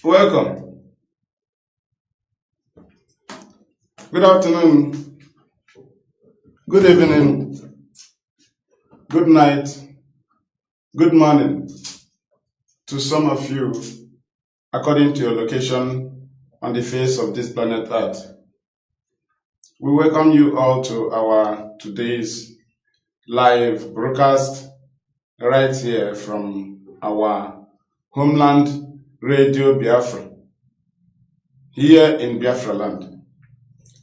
Welcome. Good afternoon, good evening, good night, good morning to some of you according to your location on the face of this planet Earth. We welcome you all to our today's live broadcast right here from our homeland, Radio Biafra, here in Biafra land,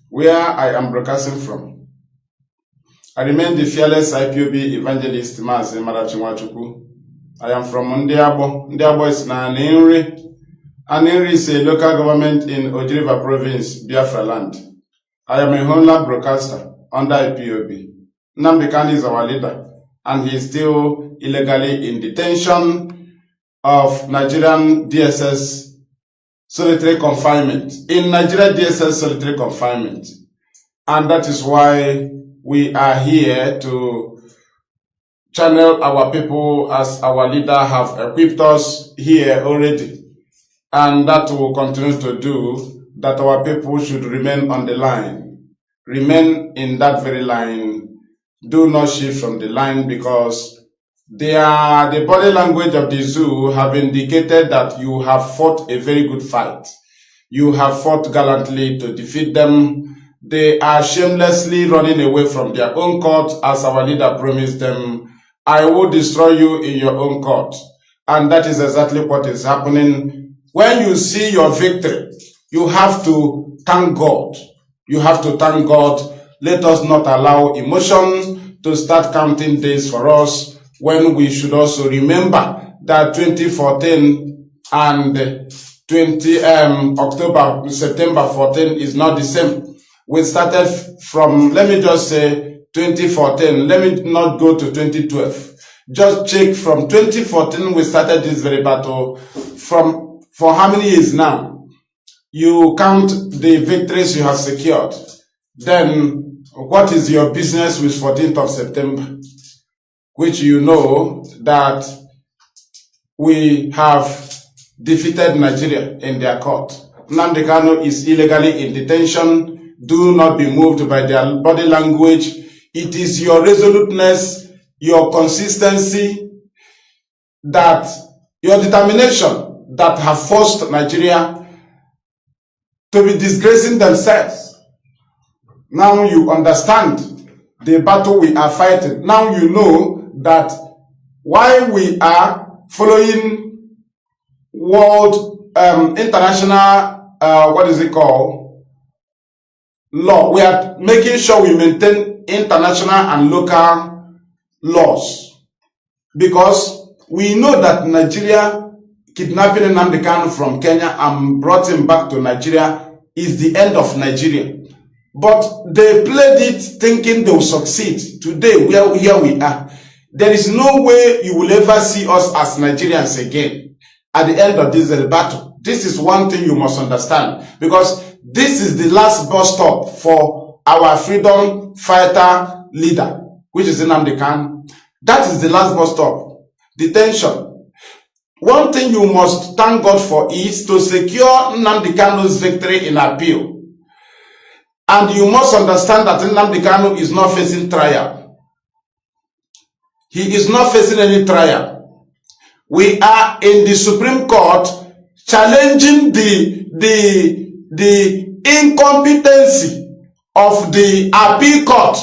where I am broadcasting from. I remain the fearless IPOB evangelist Mazi Maduabuchi. I am from Ndiabo. Ndiabo is Nanenri. Nanenri is a local government in Ojiriva province, Biafra land. I am a homeland broadcaster under IPOB. Nnamdi Kanu is our leader, and he is still illegally in detention of Nigerian DSS solitary confinement. In Nigeria DSS solitary confinement. And that is why we are here to channel our people as our leader have equipped us here already. And that will continue to do, that our people should remain on the line. Remain in that very line. Do not shift from the line, because the body language of the zoo have indicated that you have fought a very good fight. You have fought gallantly to defeat them. They are shamelessly running away from their own court, as our leader promised them. I will destroy you in your own court. And that is exactly what is happening. When you see your victory, you have to thank God. You have to thank God. Let us not allow emotion to start counting days for us, when we should also remember that 2014 and September 14 is not the same. We started from, let me just say 2014, let me not go to 2012. Just check from 2014 we started this very battle. For how many years now? You count the victories you have secured. Then what is your business with 14th of September? Which you know that we have defeated Nigeria in their court. Nnamdi Kanu is illegally in detention. Do not be moved by their body language. It is your resoluteness, your consistency, that your determination that have forced Nigeria to be disgracing themselves. Now you understand the battle we are fighting. Now you know that while we are following world, international, law, we are making sure we maintain international and local laws. Because we know that Nigeria kidnapping Nnamdi Kanu from Kenya and brought him back to Nigeria is the end of Nigeria. But they played it thinking they will succeed. Today, here we are. There is no way you will ever see us as Nigerians again at the end of this battle. This is one thing you must understand, because this is the last bus stop for our freedom fighter leader, which is Nnamdi Kanu. That is the last bus stop. Detention. One thing you must thank God for is to secure Nnamdi Kanu's victory in appeal. And you must understand that Nnamdi Kanu is not facing trial. He is not facing any trial. We are in the Supreme Court challenging the incompetency of the appeal court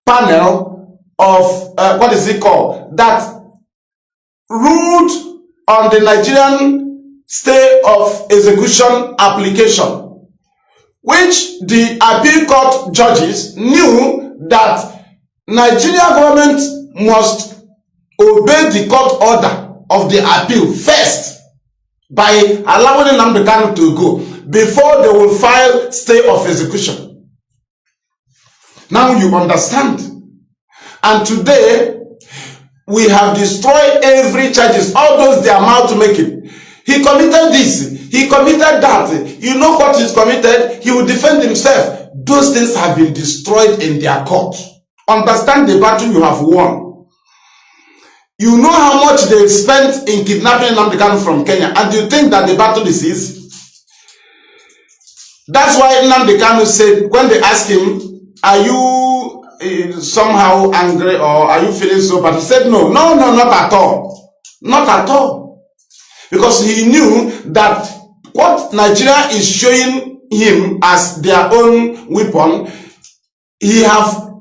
panel of, that ruled on the Nigerian stay of execution application, which the appeal court judges knew that Nigeria government must obey the court order of the appeal first by allowing Nnamdi Kanu to go before they will file stay of execution. Now you understand. And today we have destroyed every charges, all those they are about to make it. He committed this, he committed that. You know what he's committed? He will defend himself. Those things have been destroyed in their court. Understand the battle you have won. You know how much they spent in kidnapping Nnamdi Kanu from Kenya, and you think that the battle is easy? That's why Nnamdi Kanu said, when they asked him, are you somehow angry or are you feeling so bad? He said, no, not at all. Not at all. Because he knew that what Nigeria is showing him as their own weapon, he have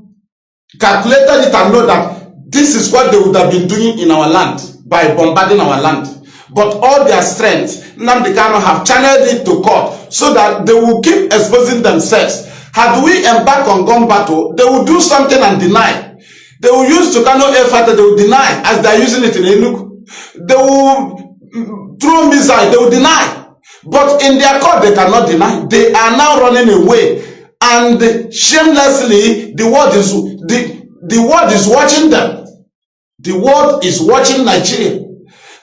calculated it and know that this is what they would have been doing in our land by bombarding our land. But all their strength, Nnamdi Kanu have channeled it to court so that they will keep exposing themselves. Had we embarked on gun battle, they will do something and deny. They will use Tucano air fighter, they will deny, as they are using it in Enugu. They will throw missiles, they will deny. But in their court, they cannot deny. They are now running away. And shamelessly, the world is watching them. The world is watching Nigeria.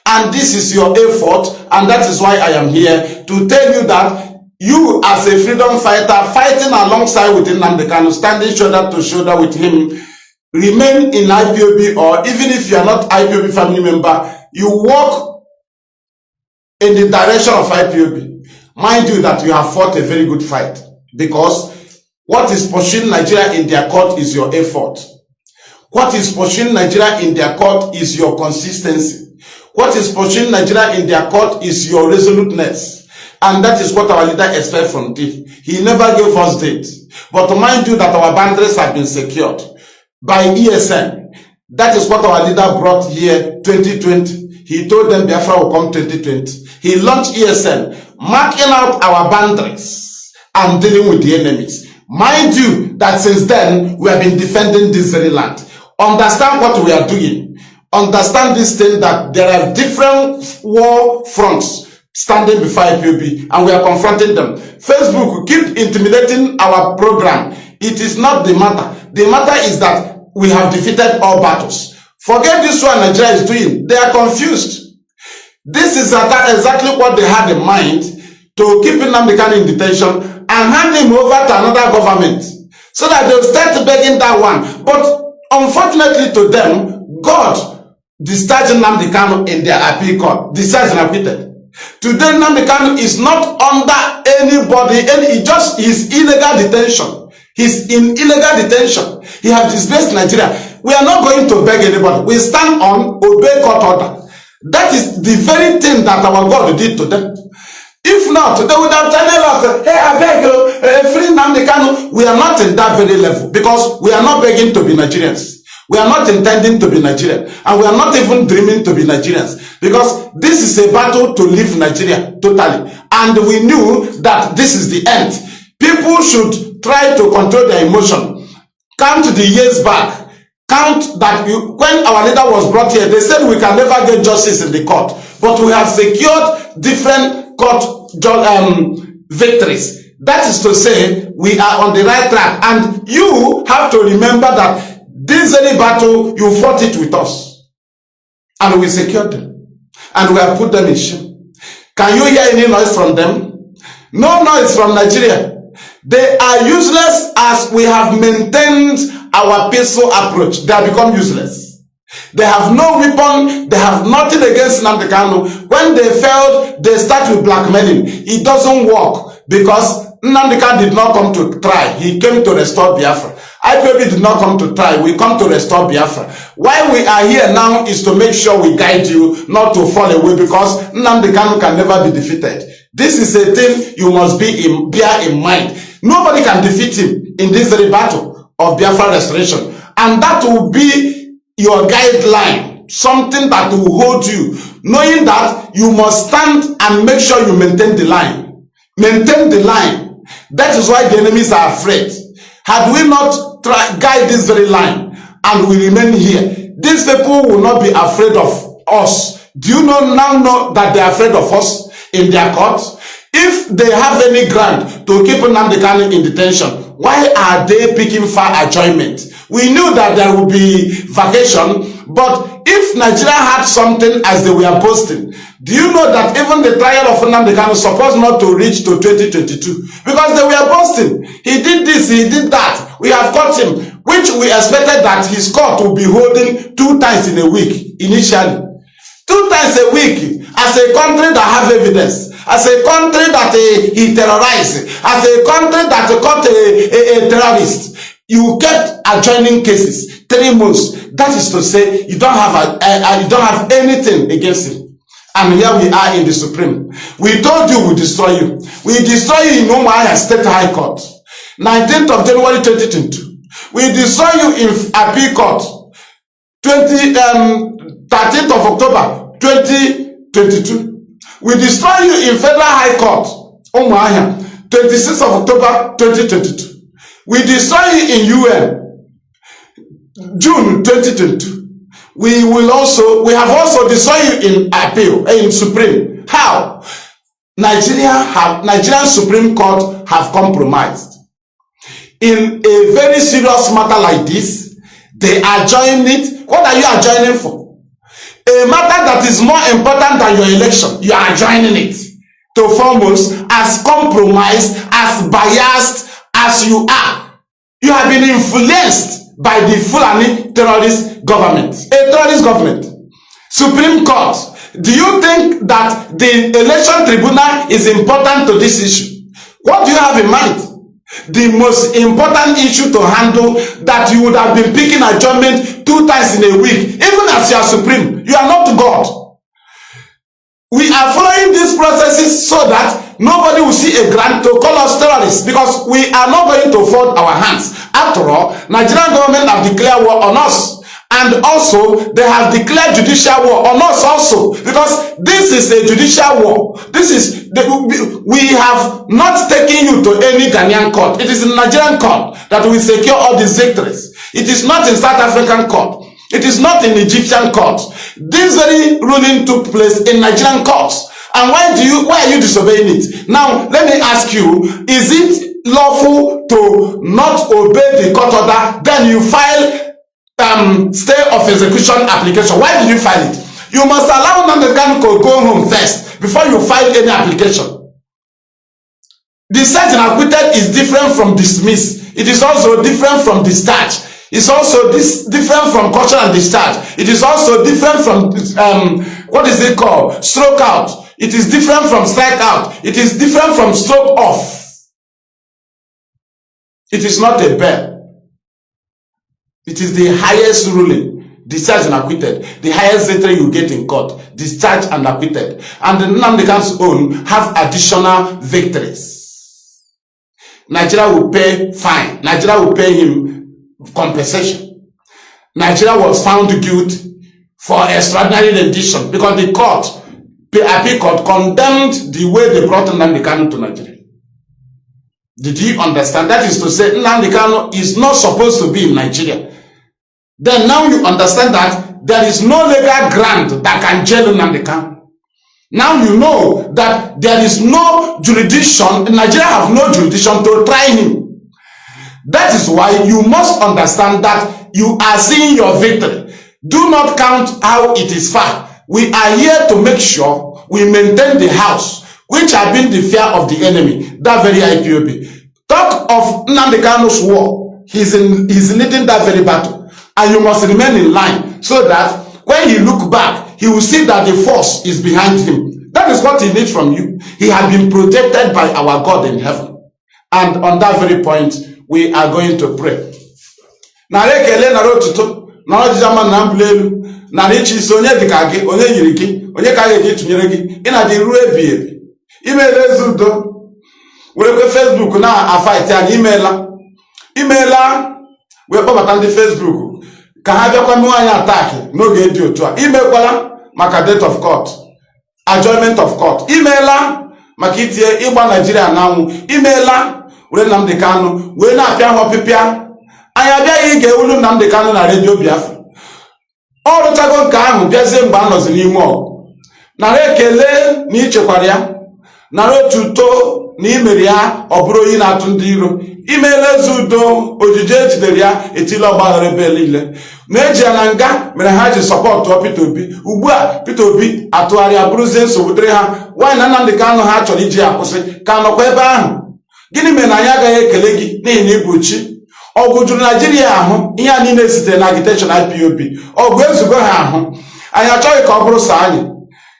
And this is your effort, and that is why I am here to tell you that you, as a freedom fighter, fighting alongside with Nnamdi Kanu, standing shoulder to shoulder with him, remain in IPOB, or even if you are not IPOB family member, you walk in the direction of IPOB. Mind you that you have fought a very good fight, because what is pushing Nigeria in their court is your effort. What is pushing Nigeria in their court is your consistency. What is pushing Nigeria in their court is your resoluteness. And that is what our leader expects from it. He never gave us date. But mind you that our boundaries have been secured by ESN. That is what our leader brought here 2020. He told them Biafra will come 2020. He launched ESN, marking out our boundaries and dealing with the enemies. Mind you that since then, we have been defending this very land. Understand what we are doing. Understand this thing that there are different war fronts standing before IPOB, and we are confronting them. Facebook will keep intimidating our program. It is not the matter. The matter is that we have defeated all battles. Forget this one Nigeria is doing. They are confused. This is exactly what they had in mind, to keep Nnamdi Kanu in detention and hand him over to another government so that they'll start begging that one. But unfortunately to them, God discharged Nnamdi Kanu in their appeal court. Discharged and acquitted. Today, Nnamdi Kanu is not under anybody, and just his illegal detention. He's in illegal detention. He has displaced Nigeria. We are not going to beg anybody. We stand on obey court order. That is the very thing that our God did to them. If not, they would have told us, hey, I beg you, free Nnamdi Kanu. We are not in that very level, because we are not begging to be Nigerians. We are not intending to be Nigerian, and we are not even dreaming to be Nigerians, because this is a battle to leave Nigeria totally. And we knew that this is the end. People should try to control their emotion. Count the years back. Count that when our leader was brought here, they said we can never get justice in the court. But we have secured different court victories. That is to say, we are on the right track. And you have to remember that this any battle, you fought it with us. And we secured them. And we have put them in shame. Can you hear any noise from them? No noise from Nigeria. They are useless as we have maintained our peaceful approach. They have become useless. They have no weapon. They have nothing against Nnamdi Kanu. When they failed, they start with blackmailing. It doesn't work, because Nnamdi Kanu did not come to try. He came to restore Biafra. IPOB did not come to try. We come to restore Biafra. Why we are here now is to make sure we guide you not to fall away, because Nnamdi Kanu can never be defeated. This is a thing you must bear in mind. Nobody can defeat him in this very battle of Biafra restoration. And that will be your guideline, something that will hold you, knowing that you must stand and make sure you maintain the line. Maintain the line. That is why the enemies are afraid. Had we not guide this very line and we remain here, these people will not be afraid of us. Do you now know that they are afraid of us in their courts? If they have any ground to keep Nnamdi Kanu in detention, why are they picking for adjournment? We knew that there would be vacation, but if Nigeria had something as they were posting, do you know that even the trial of Nnamdi Kanu is supposed not to reach to 2022? Because they were posting. He did this, he did that. We have caught him. which we expected that his court will be holding 2 times in a week initially. 2 times a week, as a country that have evidence, as a country that he terrorized, as a country that caught a terrorist, you kept adjoining cases 3 months. That is to say, you don't have anything against him. And here we are in the Supreme. We told you we destroy you. We destroy you in Umuahia State High Court, 19th of January 2022. We destroy you in Appeal Court, 13th of October 2022. We destroy you in Federal High Court, Umuahia, 26th of October 2022. We destroy you in UN, June 2022. We have also destroyed you in appeal, in Supreme. How? Nigerian Supreme Court have compromised. In a very serious matter like this, they adjourn it. What are you adjourning for? A matter that is more important than your election, you are adjourning it. To foremost, as compromised, as biased as you are, you have been influenced by the Fulani terrorist government, a terrorist government. Supreme Court, do you think that the election tribunal is important to this issue? What do you have in mind? The most important issue to handle that you would have been picking adjournment 2 times in a week, even as you are supreme, you are not God. We are following these processes so that nobody will see a grant to call us terrorists, because we are not going to fold our hands. After all, Nigerian government have declared war on us. And also, they have declared judicial war on us also, because this is a judicial war. We have not taken you to any Ghanaian court. It is in Nigerian court that we secure all these victories. It is not in South African court. It is not in Egyptian court. This very ruling took place in Nigerian courts. And why are you disobeying it? Now, let me ask you, is it lawful to not obey the court order? Then you file stay of execution application. Why did you file it? You must allow Nnamdi Kanu to go home first before you file any application. Discharge and acquitted is different from dismiss. It is also different from discharge. It's also different from caution and discharge. It is also different from what is it called? Stroke out. It is different from strike out. It is different from stroke off. It is not a bail. It is the highest ruling, discharge and acquitted. The highest letter you get in court, discharge and acquitted. And the Nnamdi Kanu's own have additional victories. Nigeria will pay fine. Nigeria will pay him compensation. Nigeria was found guilty for extraordinary rendition because the court, the appeal court, condemned the way they brought Nnamdi Kanu to Nigeria. Did you understand? That is to say, Nnamdi Kanu is not supposed to be in Nigeria. Then now you understand that there is no legal grant that can jail Nnamdi Kanu. Now you know that there is no jurisdiction, Nigeria have no jurisdiction to try him. That is why you must understand that you are seeing your victory. Do not count how it is far. We are here to make sure we maintain the house, which have been the fear of the enemy, that very IPOB. Talk of Nnamdi Kanu's war. He's leading that very battle. And you must remain in line so that when he look back, he will see that the force is behind him. That is what he needs from you. He has been protected by our God in heaven. And on that very point, we are going to pray. Facebook na fight and emaila we kpọbata ndị Facebook ka ha bịakwa mee anyị attack n'oge dị otu a. Imekwala maka date of court, adjournment of court. Emaila maka itie ịgba Nigeria n'anwụ. Emaila were Nnamdi Kanu wee na-apịa ha ọpịpịa. Anyị abịaghị ige olu Nnamdi Kanu na redio Biafra. Ọ rụchago nke ahụ bịazie mgbe a nọzi n'ime ọgụ. Nara ekele na ichekwara ya. Nara otuto na imeri ya ọ bụrụ onye na-atụ ndị iro. Imeela eze udo ojije ejidere ya etila ọgbaghara ebe niile. Na-eji ya na nga mere ha ji sọpọtụ Peter Obi. Ugbu a Peter Obi atụgharịa bụrụzie nsogbu dịrị ha. Nwaanyị na Nnamdi Kanu ha chọrọ iji ya kwụsị ka nọkwa ebe ahụ. Gịnị mere na anyị agaghị ekele gị n'ihi na ịbụ chi? ọgụ juru Nigeria ahụ, ihe a niile sitere na agitation IPOB, ọgụ ezugo ha ahụ. Anyị achọghị ka ọ bụrụ sọ anyị,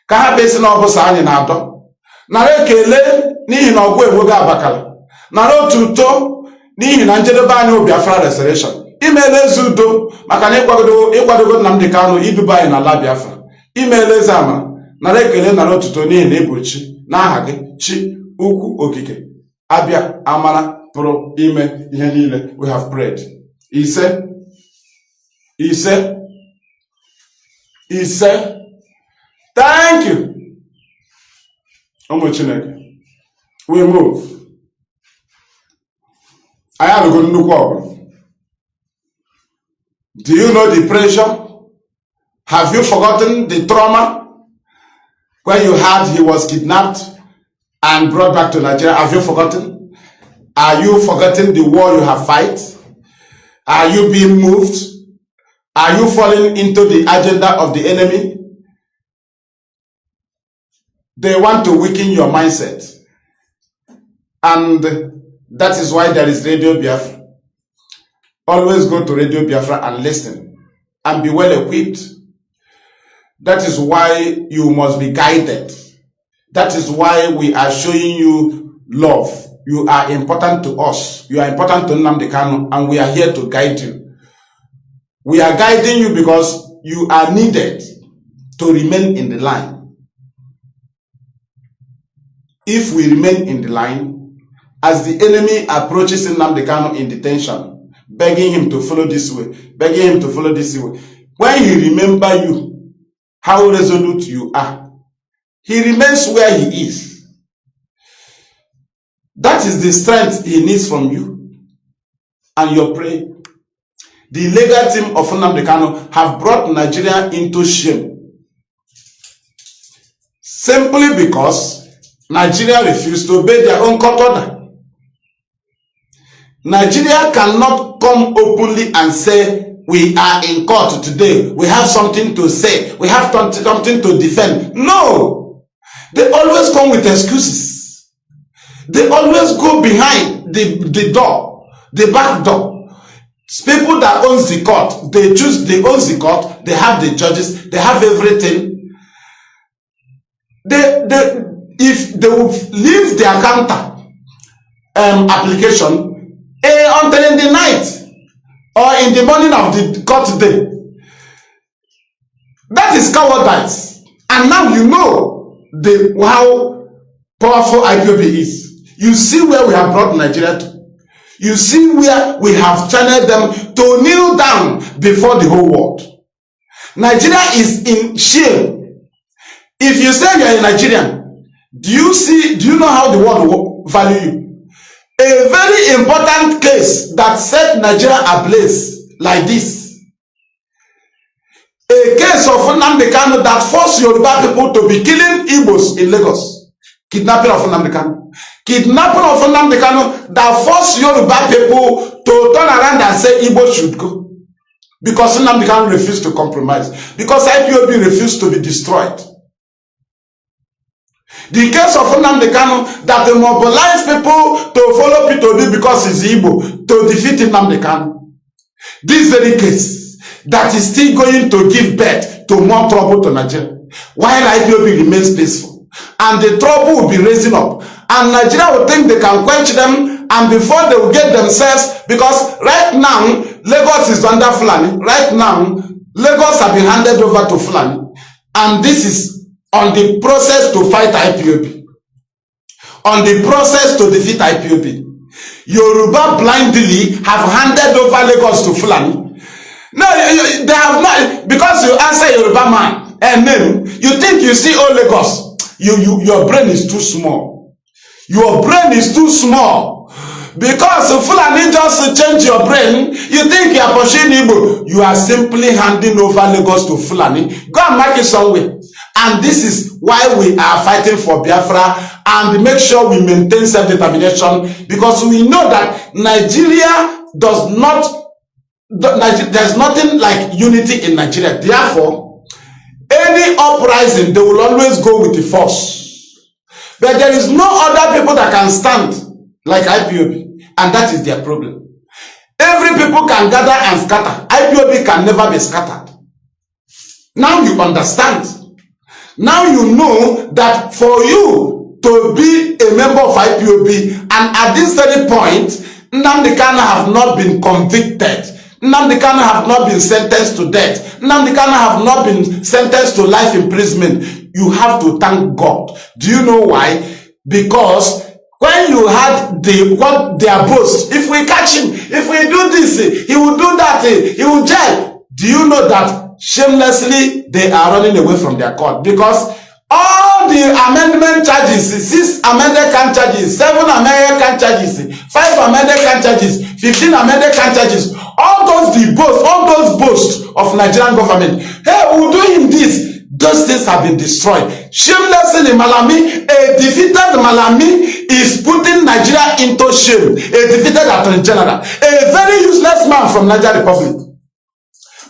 ka ha besi na ọ bụ sọ anyị na-adọ. Nara ekele n'ihi na ọgụ enwego abakala, nara otu uto n'ihi na njedebe anyị Biafra restoration. Imeela eze udo maka na ịkwadogo Nnamdi Kanu iduba anyị n'ala Biafra. Imeela eze amara, nara ekele nara otuto n'ihi na ịbụ chi n'aha gị, chi ukwu okike abịa amara pụrụ ime ihe niile. We have prayed. Ise. Thank you. Ụmụ Chineke. We move. I have a good look. Do you know the pressure? Have you forgotten the trauma when you heard he was kidnapped and brought back to Nigeria? Have you forgotten? Are you forgetting the war you have fight? Are you being moved? Are you falling into the agenda of the enemy? They want to weaken your mindset. And that is why there is Radio Biafra. Always go to Radio Biafra and listen and be well equipped. That is why you must be guided. That is why we are showing you love. You are important to us. You are important to Nnamdi Kanu, and we are here to guide you. We are guiding you because you are needed to remain in the line. If we remain in the line, as the enemy approaches Nnamdi Kanu in detention, begging him to follow this way, begging him to follow this way, when he remember you, how resolute you are, he remains where he is. That is the strength he needs from you and your prayer. The legal team of Nnamdi Kanu have brought Nigeria into shame simply because Nigeria refused to obey their own court order. Nigeria cannot come openly and say, we are in court today, we have something to say, we have something to defend. No! They always come with excuses. They always go behind the door, the back door. It's people that owns the court, they own the court, they have the judges, they have everything. If they will leave their counter application until in the night or in the morning of the court day, that is cowardice. And now you know how powerful IPOB is. You see where we have brought Nigeria to. You see where we have channeled them to kneel down before the whole world. Nigeria is in shame. If you say you are a Nigerian, do you know how the world will value you? A very important case that set Nigeria ablaze like this. A case of Nnamdi Kanu that forced Yoruba people to be killing Igbos in Lagos. Kidnapping of Nnamdi Kanu. Kidnapping of Nnamdi Kanu that forced Yoruba people to turn around and say Igbo should go. Because Nnamdi Kanu refused to compromise. Because IPOB refused to be destroyed. The case of Nnamdi Kanu that they mobilize people to follow Peter Obi because he's Igbo to defeat Nnamdi Kanu. This very case that is still going to give birth to more trouble to Nigeria. While IPOB remains peaceful. And the trouble will be raising up. And Nigeria will think they can quench them, and before they will get themselves, because right now, Lagos is under Fulani. Right now, Lagos have been handed over to Fulani. And this is on the process to fight IPOB. On the process to defeat IPOB. Yoruba blindly have handed over Lagos to Fulani. No, they have not, because you answer Yoruba man and name, you think you see all Lagos. Your brain is too small. Your brain is too small. Because Fulani just change your brain, you think you are pursuing Igbo. You are simply handing over Lagos to Fulani. Go and mark it somewhere. And this is why we are fighting for Biafra and make sure we maintain self-determination, because we know that Nigeria does not, there's nothing like unity in Nigeria. Therefore, any uprising, they will always go with the force. But there is no other people that can stand like IPOB, and that is their problem. Every people can gather and scatter. IPOB can never be scattered. Now you understand. Now you know that for you to be a member of IPOB, and at this very point, Nnamdi Kanu have not been convicted. Nnamdi Kanu have not been sentenced to death. Nnamdi Kanu have not been sentenced to life imprisonment. You have to thank God. Do you know why? Because when you had their boast, if we catch him, if we do this, he will do that, he will jail. Do you know that shamelessly they are running away from their court? Because all the amendment charges, 6 amended can charges, 7 amended can charges, 5 amended can charges, 15 amended can charges, all those boasts of Nigerian government, hey, we'll do him this. Those things have been destroyed. Shamelessly, Malami, a defeated Malami is putting Nigeria into shame. A defeated Attorney General, a very useless man from Nigeria Republic,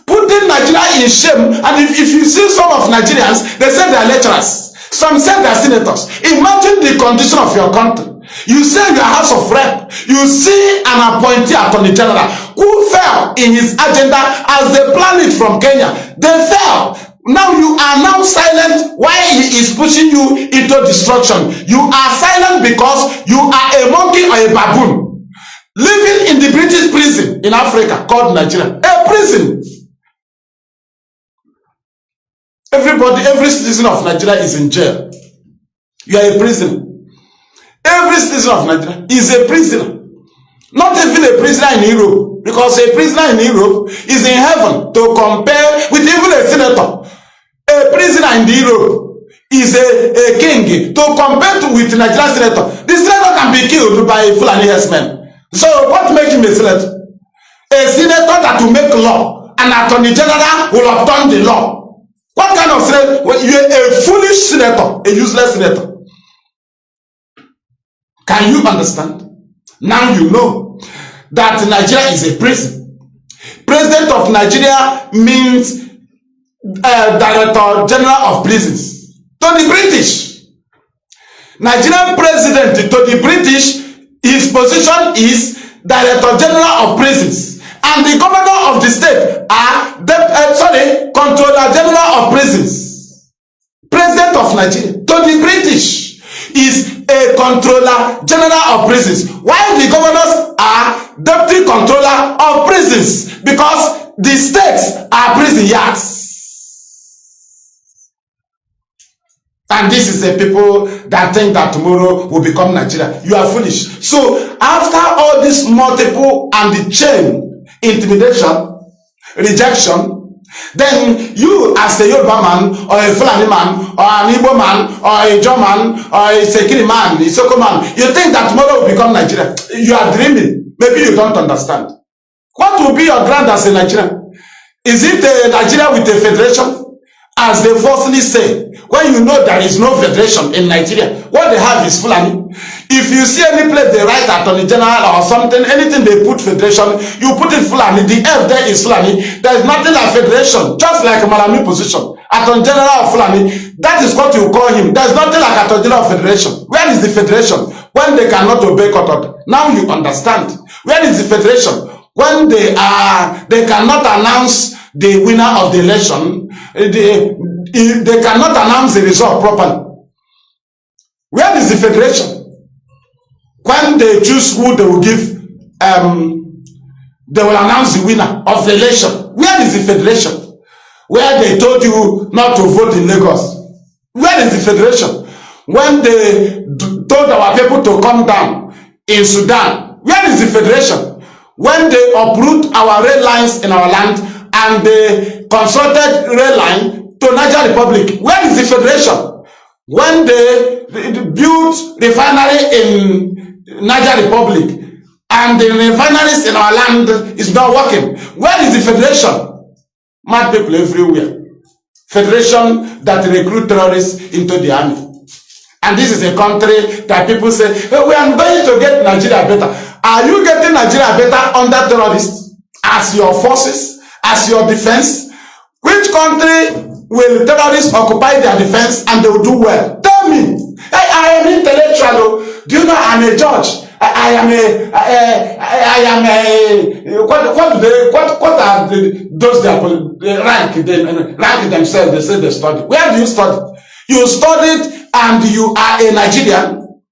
putting Nigeria in shame. And if you see some of Nigerians, they say they are lecturers. Some say they are senators. Imagine the condition of your country. You say your House of Rep. You see an appointee Attorney General who fell in his agenda as they planned it from Kenya. They fell. Now you are now silent while he is pushing you into destruction. You are silent because you are a monkey or a baboon living in the British prison in Africa called Nigeria. A prison. Every citizen of Nigeria is in jail. You are a prisoner. Every citizen of Nigeria is a prisoner. Not even a prisoner in Europe, because a prisoner in Europe is in heaven to compare with even a senator. A prisoner in Europe is a king to compare with Nigerian senator. The senator can be killed by Fulani herdsmen. So what makes him a senator? A senator that will make law, an attorney general will upturn the law. What kind of senator? Well, you are a foolish senator, a useless senator. Can you understand? Now you know that Nigeria is a prison. President of Nigeria means Director General of Prisons to the British. Nigerian president to the British, his position is Director General of Prisons, and the governor of the state are Controller General of Prisons. President of Nigeria to the British is a Controller General of Prisons, while the governors are Deputy Controller of Prisons, because the states are prison yards. And this is the people that think that tomorrow will become Nigeria. You are foolish. So after all this multiple and the chain intimidation, rejection, then you as a Yoruba man or a Fulani man or an Igbo man or a German or a Sekiri man, a Soko man, you think that tomorrow will become Nigeria. You are dreaming. Maybe you don't understand. What will be your ground as a Nigerian? Is it a Nigeria with a federation? As they falsely say, when you know there is no federation in Nigeria, what they have is Fulani. If you see any place they write Attorney General or something, anything they put federation, you put it Fulani. The F there is Fulani. There is nothing like federation, just like Malami position. Attorney General of Fulani, that is what you call him. There is nothing like Attorney General of Federation. Where is the federation? When they cannot obey court order. Now you understand. Where is the federation? When they cannot announce the winner of the election, they cannot announce the result properly. Where is the federation? When they choose who they will give, they will announce the winner of the election. Where is the federation? Where they told you not to vote in Lagos. Where is the federation? When they told our people to come down in Sudan. Where is the federation? When they uproot our rail lines in our land and they constructed rail line to Niger Republic. Where is the federation? When they built refinery in Niger Republic and the refineries in our land is not working. Where is the federation? Mad people everywhere. Federation that recruit terrorists into the army. And this is a country that people say, hey, we are going to get Nigeria better. Are you getting Nigeria better under terrorists? As your forces? As your defense? Which country will terrorists occupy their defense and they will do well? Tell me. Hey, I am intellectual. Do you know I'm a judge? what are those they rank themselves? They say they study. Where do you study? You studied and you are a Nigerian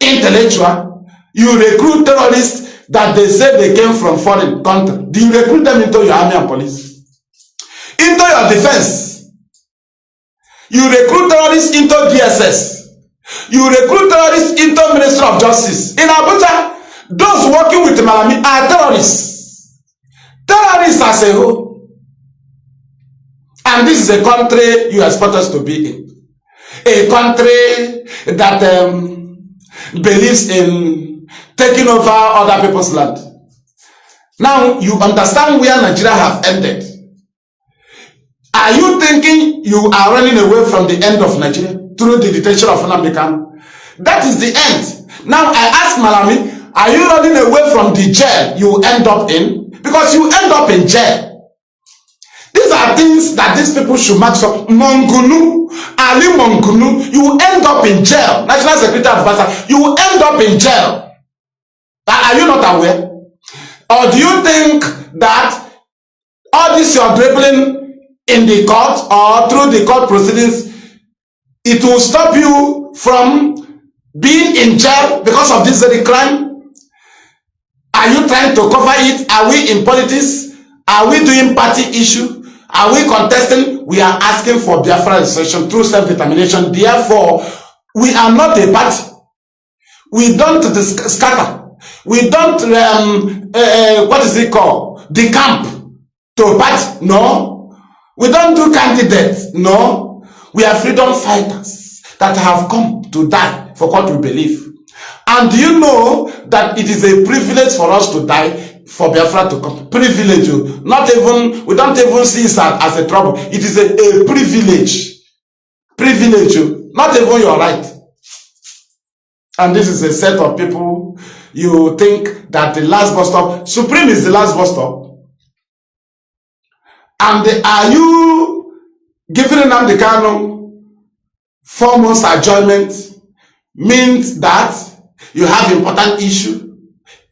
intellectual. You recruit terrorists that they say they came from foreign country. Do you recruit them into your army and police? Into your defense? You recruit terrorists into DSS. You recruit terrorists into Ministry of Justice. In Abuja, those working with Malami are terrorists. Terrorists as a whole. And this is a country you are supposed to be in. A country that believes in taking over other people's land. Now, you understand where Nigeria have ended. Are you thinking you are running away from the end of Nigeria through the detention of Nnamdi Kanu? That is the end. Now I ask Malami, are you running away from the jail you end up in? Because you end up in jail. These are things that these people should mark up. Mongunu, Ali Mongunu, you end up in jail. National Security Advisor, you end up in jail. Are you not aware? Or do you think that all this you're dribbling in the court or through the court proceedings, it will stop you from being in jail because of this very crime? Are you trying to cover it? Are we in politics? Are we doing party issue? Are we contesting? We are asking for Biafra session through self-determination. Therefore, we are not a party. We don't scatter. We don't, what is it called? Decamp to a party. No. We don't do candidates. No. We are freedom fighters that have come to die for what we believe. And do you know that it is a privilege for us to die for Biafra to come? Privilege. Not even, we don't even see it as a trouble. It is a privilege. Privilege. Not even your right. And this is a set of people, you think that the last bus stop, Supreme is the last bus stop. And are you giving Nnamdi Kanu 4 months adjournment means that you have important issue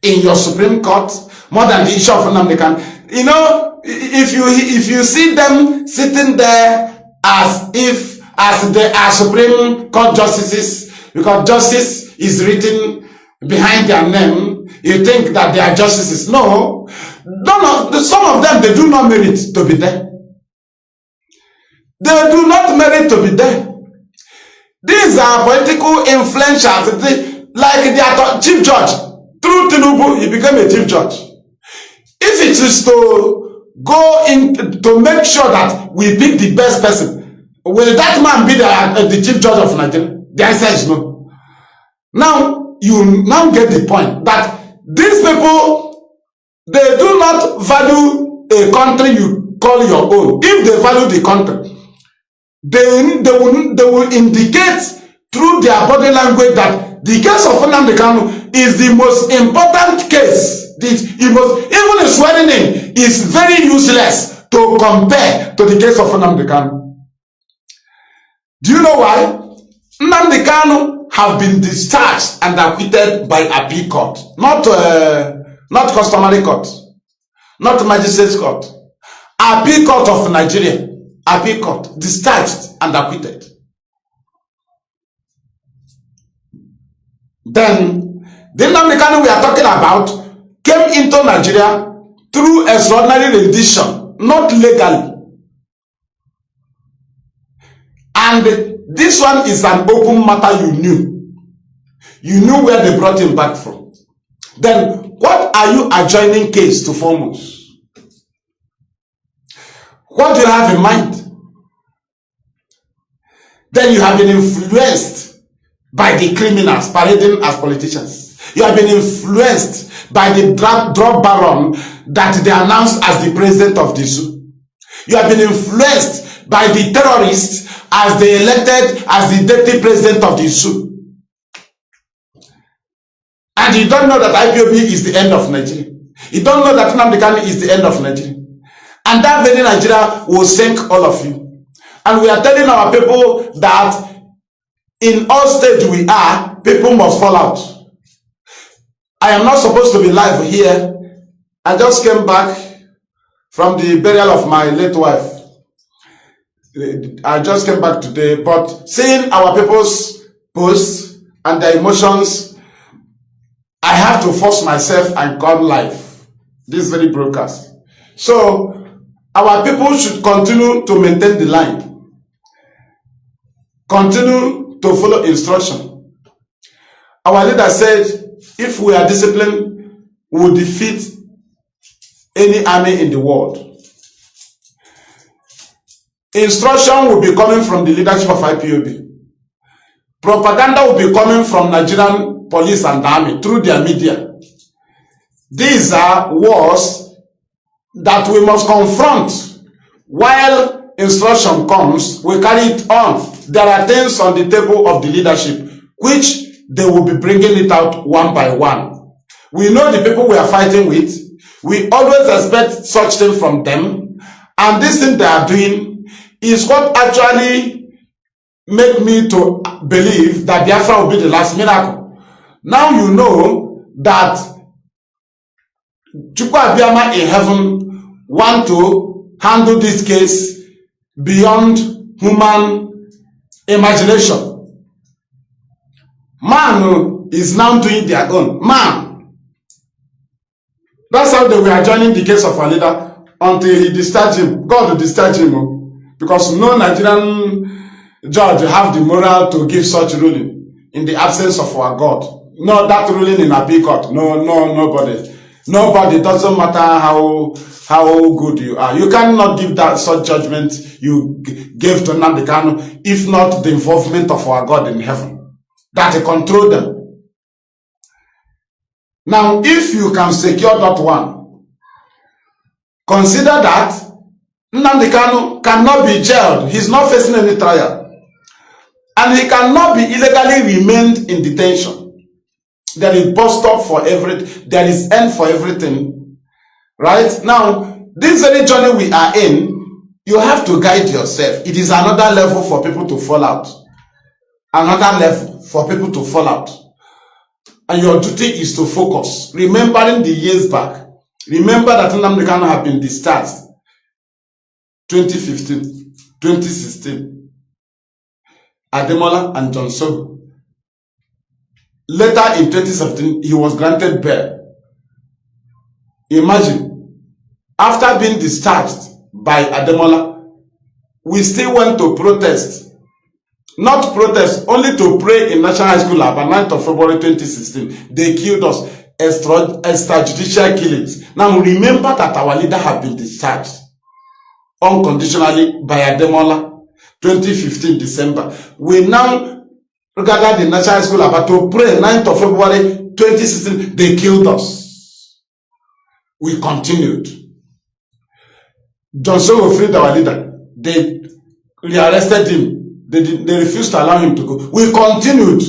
in your Supreme Court more than the issue of Nnamdi Kanu? You know, if you see them sitting there as they are Supreme Court justices, because justice is written behind their name, you think that they are justices. No, some of them, they do not merit to be there. They do not merit to be there. These are political influencers, like their chief judge. Through Tinubu, he became a chief judge. If it is to go in to make sure that we pick the best person, will that man be the chief judge of Nigeria? The answer is no. Now, you now get the point that these people, they do not value a country you call your own. If they value the country, they will indicate through their body language that the case of Nnamdi Kanu is the most important case. Even his swearing in is very useless to compare to the case of Nnamdi Kanu. Do you know why? Nnamdi Kanu have been discharged and acquitted by appeal court, not customary court, not magistrates court, appeal court of Nigeria, appeal court, discharged and acquitted. Then the Nnamdi Kanu we are talking about came into Nigeria through extraordinary rendition, not legally. And this one is an open matter you knew. You knew where they brought him back from. Then what are you adjoining case to foremost? What do you have in mind? Then you have been influenced by the criminals parading as politicians. You have been influenced by the drug baron that they announced as the president of the zoo. You have been influenced by the terrorists as they elected as the deputy president of the zoo. And you don't know that Ipob is the end of Nigeria. You don't know that Nnamdi Kanu is the end of Nigeria. And that very Nigeria will sink all of you. And we are telling our people that in all stages we are, people must fall out. I am not supposed to be live here. I just came back from the burial of my late wife. I just came back today, but seeing our people's posts and their emotions, I have to force myself and come live. This very broadcast. So, our people should continue to maintain the line. Continue to follow instruction. Our leader said, if we are disciplined, we will defeat any army in the world. Instruction will be coming from the leadership of IPOB. Propaganda will be coming from Nigerian police and army through their media. These are wars that we must confront. While instruction comes, we carry it on. There are things on the table of the leadership which they will be bringing it out one by one. We know the people we are fighting with. We always expect such things from them. And this thing they are doing is what actually make me to believe that Biafra will be the last miracle. Now you know that Chukwu Abiyama in heaven want to handle this case beyond human imagination. Man is now doing their own. Man. That's how they were joining the case of our leader until he discharged him. God will discharge him. Because no Nigerian judge have the moral to give such ruling in the absence of our God. No, that ruling in a big court. No, nobody. Nobody, doesn't matter how good you are. You cannot give that such judgment you gave to Nnamdi Kanu if not the involvement of our God in heaven that control them. Now, if you can secure that one, consider that Nnamdi Kanu cannot be jailed. He's not facing any trial. And he cannot be illegally remained in detention. There is bus stop for everything. There is end for everything. Right? Now, this very journey we are in, you have to guide yourself. It is another level for people to fall out. Another level for people to fall out. And your duty is to focus. Remembering the years back. Remember that Nnamdi Kanu have been discharged. 2015, 2016. Ademola and John Sogo. Later in 2017, he was granted bail. Imagine, after being discharged by Ademola, we still went to protest. Not protest, only to pray in National High School Lab on 9th of February 2016. They killed us, extrajudicial killings. Now remember that our leader have been discharged unconditionally by Ademola, 2015 December. We now gathered the National High School Lab to pray 9th of February 2016. They killed us. We continued. John Sogo freed our leader. They rearrested him. They refused to allow him to go. We continued.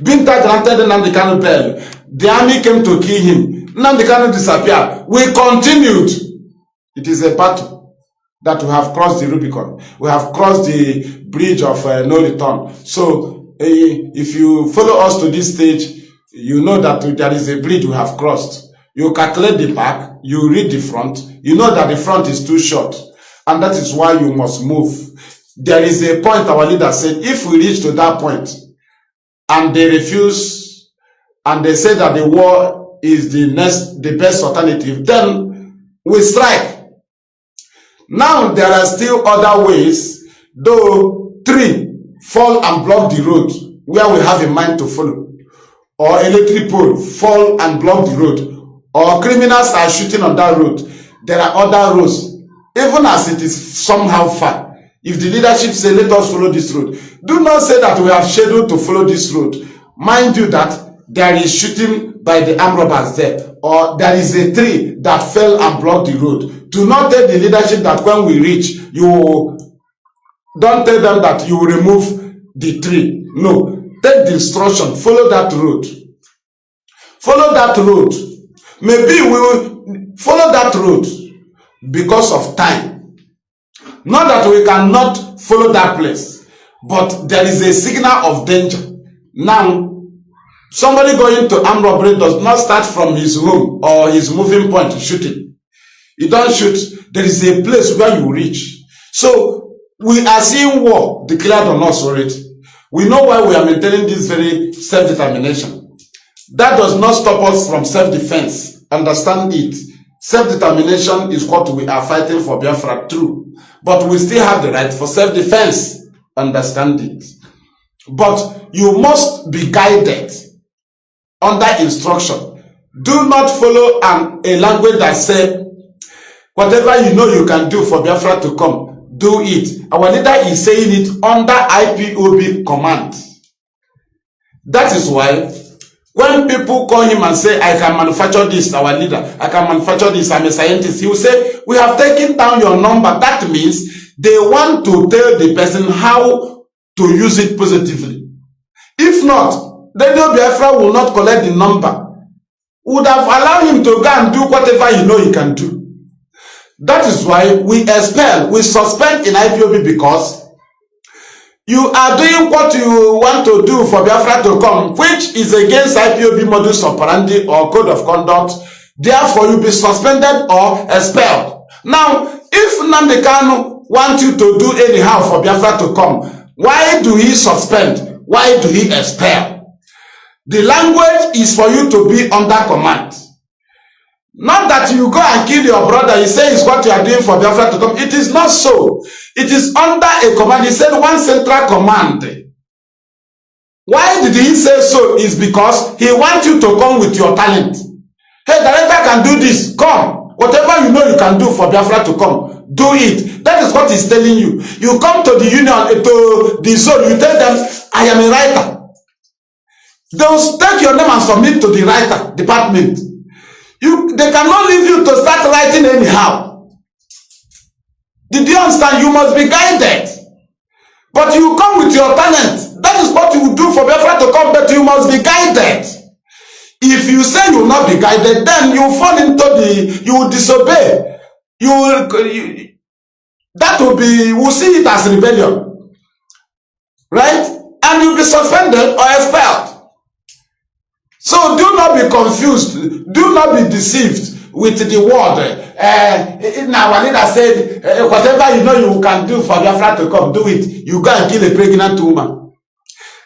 Binta granted Nnamdi Kanu bail. The army came to kill him. Nnamdi Kanu disappeared. We continued. It is a battle that we have crossed the Rubicon. We have crossed the bridge of no return. So, if you follow us to this stage, you know that there is a bridge we have crossed. You calculate the back, you read the front, you know that the front is too short. And that is why you must move. There is a point our leader said, if we reach to that point, and they refuse, and they say that the war is the best alternative, then we strike. Now there are still other ways, though 3 fall and block the road, where we have a mind to follow. Or electric pole fall and block the road. Or criminals are shooting on that road. There are other roads. Even as it is somehow far. If the leadership say, let us follow this road. Do not say that we have scheduled to follow this road. Mind you that there is shooting by the armed robbers there. Or there is a tree that fell and blocked the road. Do not tell the leadership that when we reach, you don't tell them that you will remove the tree. No. Take the instruction. Follow that road. Follow that road. Maybe we will follow that road because of time. Not that we cannot follow that place, but there is a signal of danger. Now, Somebody going to armed robbery does not start from his home or his moving point shooting. You don't shoot. There is a place where you reach. So we are seeing war declared on us already. We know why we are maintaining this very self-determination. That does not stop us from self-defense. Understand it. Self-determination is what we are fighting for Biafra through. But we still have the right for self-defense. Understand it. But you must be guided under instruction. Do not follow a language that says, whatever you know you can do for Biafra to come, do it. Our leader is saying it under IPOB command. That is why when people call him and say, I can manufacture this, our leader, I can manufacture this, I'm a scientist, he will say, we have taken down your number. That means they want to tell the person how to use it positively. If not, then Biafra will not collect the number. Would have allowed him to go and do whatever you know he can do. That is why we expel, we suspend in IPOB, because you are doing what you want to do for Biafra to come, which is against IPOB modus operandi or code of conduct. Therefore, you'll be suspended or expelled. Now, if Nnamdi Kanu wants you to do anyhow for Biafra to come, why do he suspend? Why do he expel? The language is for you to be under command. Not that you go and kill your brother. He says what you are doing for Biafra to come. It is not so. It is under a command. He said one central command. Why did he say so? Is because he wants you to come with your talent. Hey, director can do this. Come. Whatever you know you can do for Biafra to come, do it. That is what he's telling you. You come to the union, to the zone, you tell them, I am a writer. They'll take your name and submit to the writer department. They cannot leave you to start writing anyhow. Did you understand? You must be guided. But you come with your talent. That is what you do for Biafra to come, but you must be guided. If you say you will not be guided, then you fall into you will disobey. That will be, we'll see it as rebellion. Right? And you'll be suspended or expelled. So do not be confused. Do not be deceived with the word. Our leader said, whatever you know you can do for Biafra to come, do it. You go and kill a pregnant woman.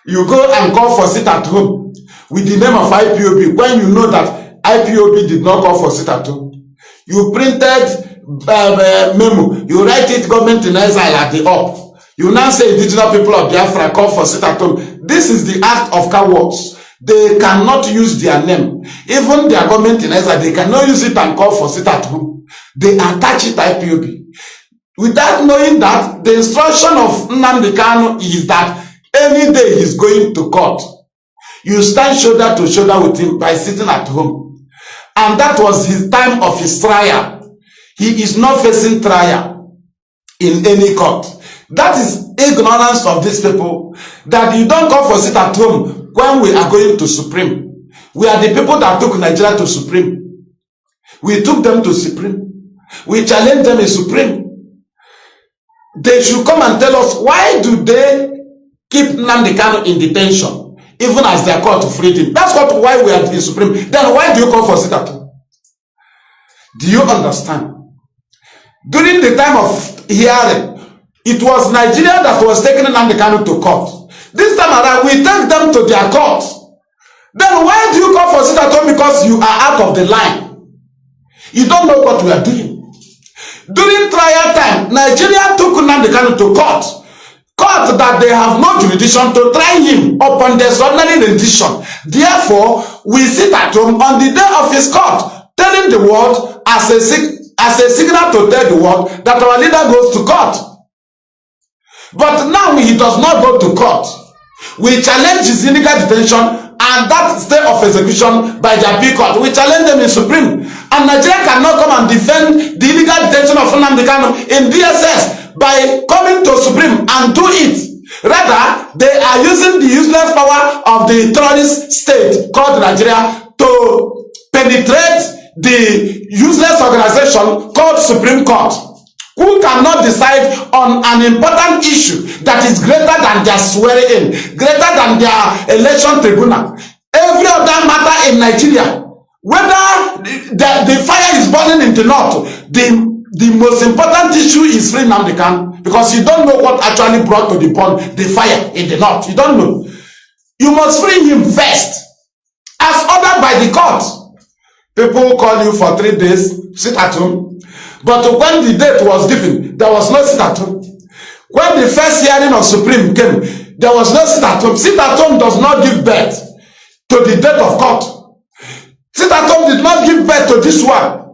You go and call for sit at home with the name of IPOB when you know that IPOB did not call for sit at home. You printed memo. You write it, government in exile at the up. You now say indigenous people of Biafra call for sit at home. This is the act of cowards. They cannot use their name. Even their government in exile, they cannot use it and call for sit at home. They attach it IPOB. Without knowing that, the instruction of Nnamdi Kanu is that any day he's going to court, you stand shoulder to shoulder with him by sitting at home. And that was his time of his trial. He is not facing trial in any court. That is ignorance of these people, that you don't call for sit at home when we are going to Supreme. We are the people that took Nigeria to Supreme. We took them to Supreme. We challenged them in Supreme. They should come and tell us, why do they keep Nnamdi Kanu in detention, even as their court freed him? That's why we are in Supreme. Then why do you call for sit at home? Do you understand? During the time of hearing, it was Nigeria that was taking Nnamdi Kanu to court. This time around, we take them to their court. Then why do you call for sit at home? Because you are out of the line. You don't know what we are doing. During trial time, Nigeria took Nnamdi Kanu to court. Court that they have no jurisdiction to try him upon the extraordinary rendition. Therefore, we sit at home on the day of his court, telling the world as a signal to tell the world that our leader goes to court. But now he does not go to court. We challenge his illegal detention and that stay of execution by the appeal court. We challenge them in Supreme. And Nigeria cannot come and defend the illegal detention of Nnamdi Kanu in DSS by coming to Supreme and do it. Rather, they are using the useless power of the terrorist state called Nigeria to penetrate the useless organization called Supreme Court, who cannot decide on an important issue that is greater than their swearing in, greater than their election tribunal. every other matter in Nigeria, whether the fire is burning in the north, the most important issue is free Nnamdi Kanu, because you don't know what actually brought to the fire in the north. You don't know. You must free him first, as ordered by the court. People call you for 3 days, sit at home. But when the date was given, there was no sit at home. When the first hearing of Supreme came, there was no sit at home. Sit at home does not give birth to the date of court. Sit at home did not give birth to this one.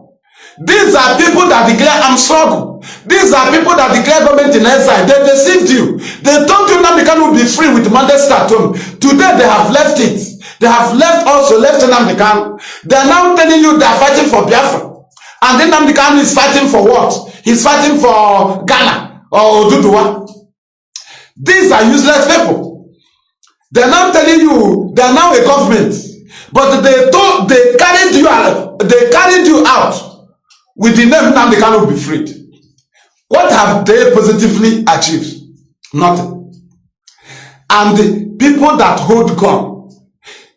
These are people that declare armed struggle. These are people that declare government in exile. They deceived you. They told you Nnamdi Kanu will be free with Monday sit at home. Today they have left it. They have left Nnamdi Kanu. They are now telling you they are fighting for Biafra. And then Nnamdi Kanu is fighting for what? He's fighting for Ghana or Oduduwa. These are useless people. They are now telling you they are now a government. But they carried you out with the name Nnamdi Kanu will be freed. What have they positively achieved? Nothing. And the people that hold gun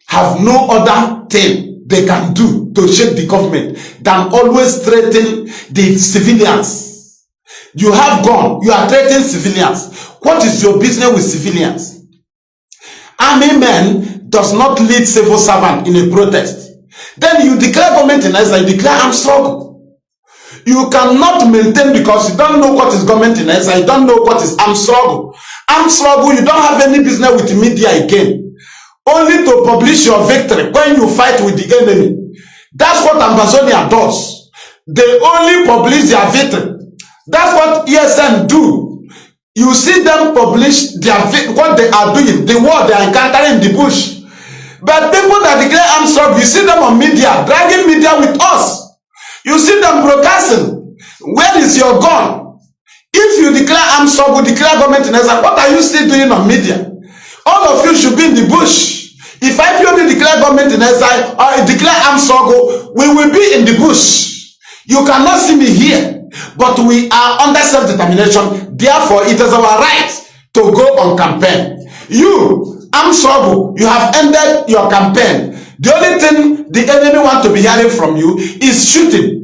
have no other thing they can do to shake the government than always threaten the civilians. You have gun, you are threatening civilians. What is your business with civilians? Army men does not lead civil servant in a protest. Then you declare government in exile, you declare armed struggle. You cannot maintain because you don't know what is government in exile, you don't know what is armed struggle. Armed struggle, you don't have any business with the media again. Only to publish your victory when you fight with the enemy. That's what Amazonia does. They only publish their victory. That's what ESN do. You see them publish what they are doing, the war they are encountering in the bush. But people that declare armed struggle, you see them on media, dragging media with us. You see them broadcasting. Where is your gun? If you declare armed struggle, declare government in exile, what are you still doing on media? All of you should be in the bush. If IPOB declare government in exile or declare armed struggle, we will be in the bush. You cannot see me here, but we are under self-determination. Therefore, it is our right to go on campaign. You, armed struggle, you have ended your campaign. The only thing the enemy want to be hearing from you is shooting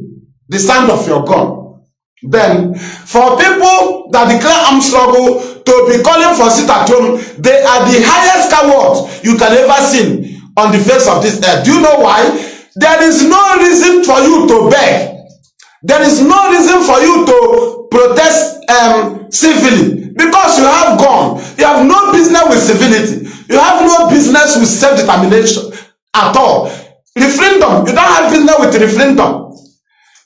the sound of your gun. Then, for people that declare armed struggle to be calling for sit at home, they are the highest cowards you can ever see on the face of this earth. Do you know why? There is no reason for you to beg. There is no reason for you to protest civilly, because you have gone. You have no business with civility. You have no business with self-determination at all. Referendum, you don't have business with referendum.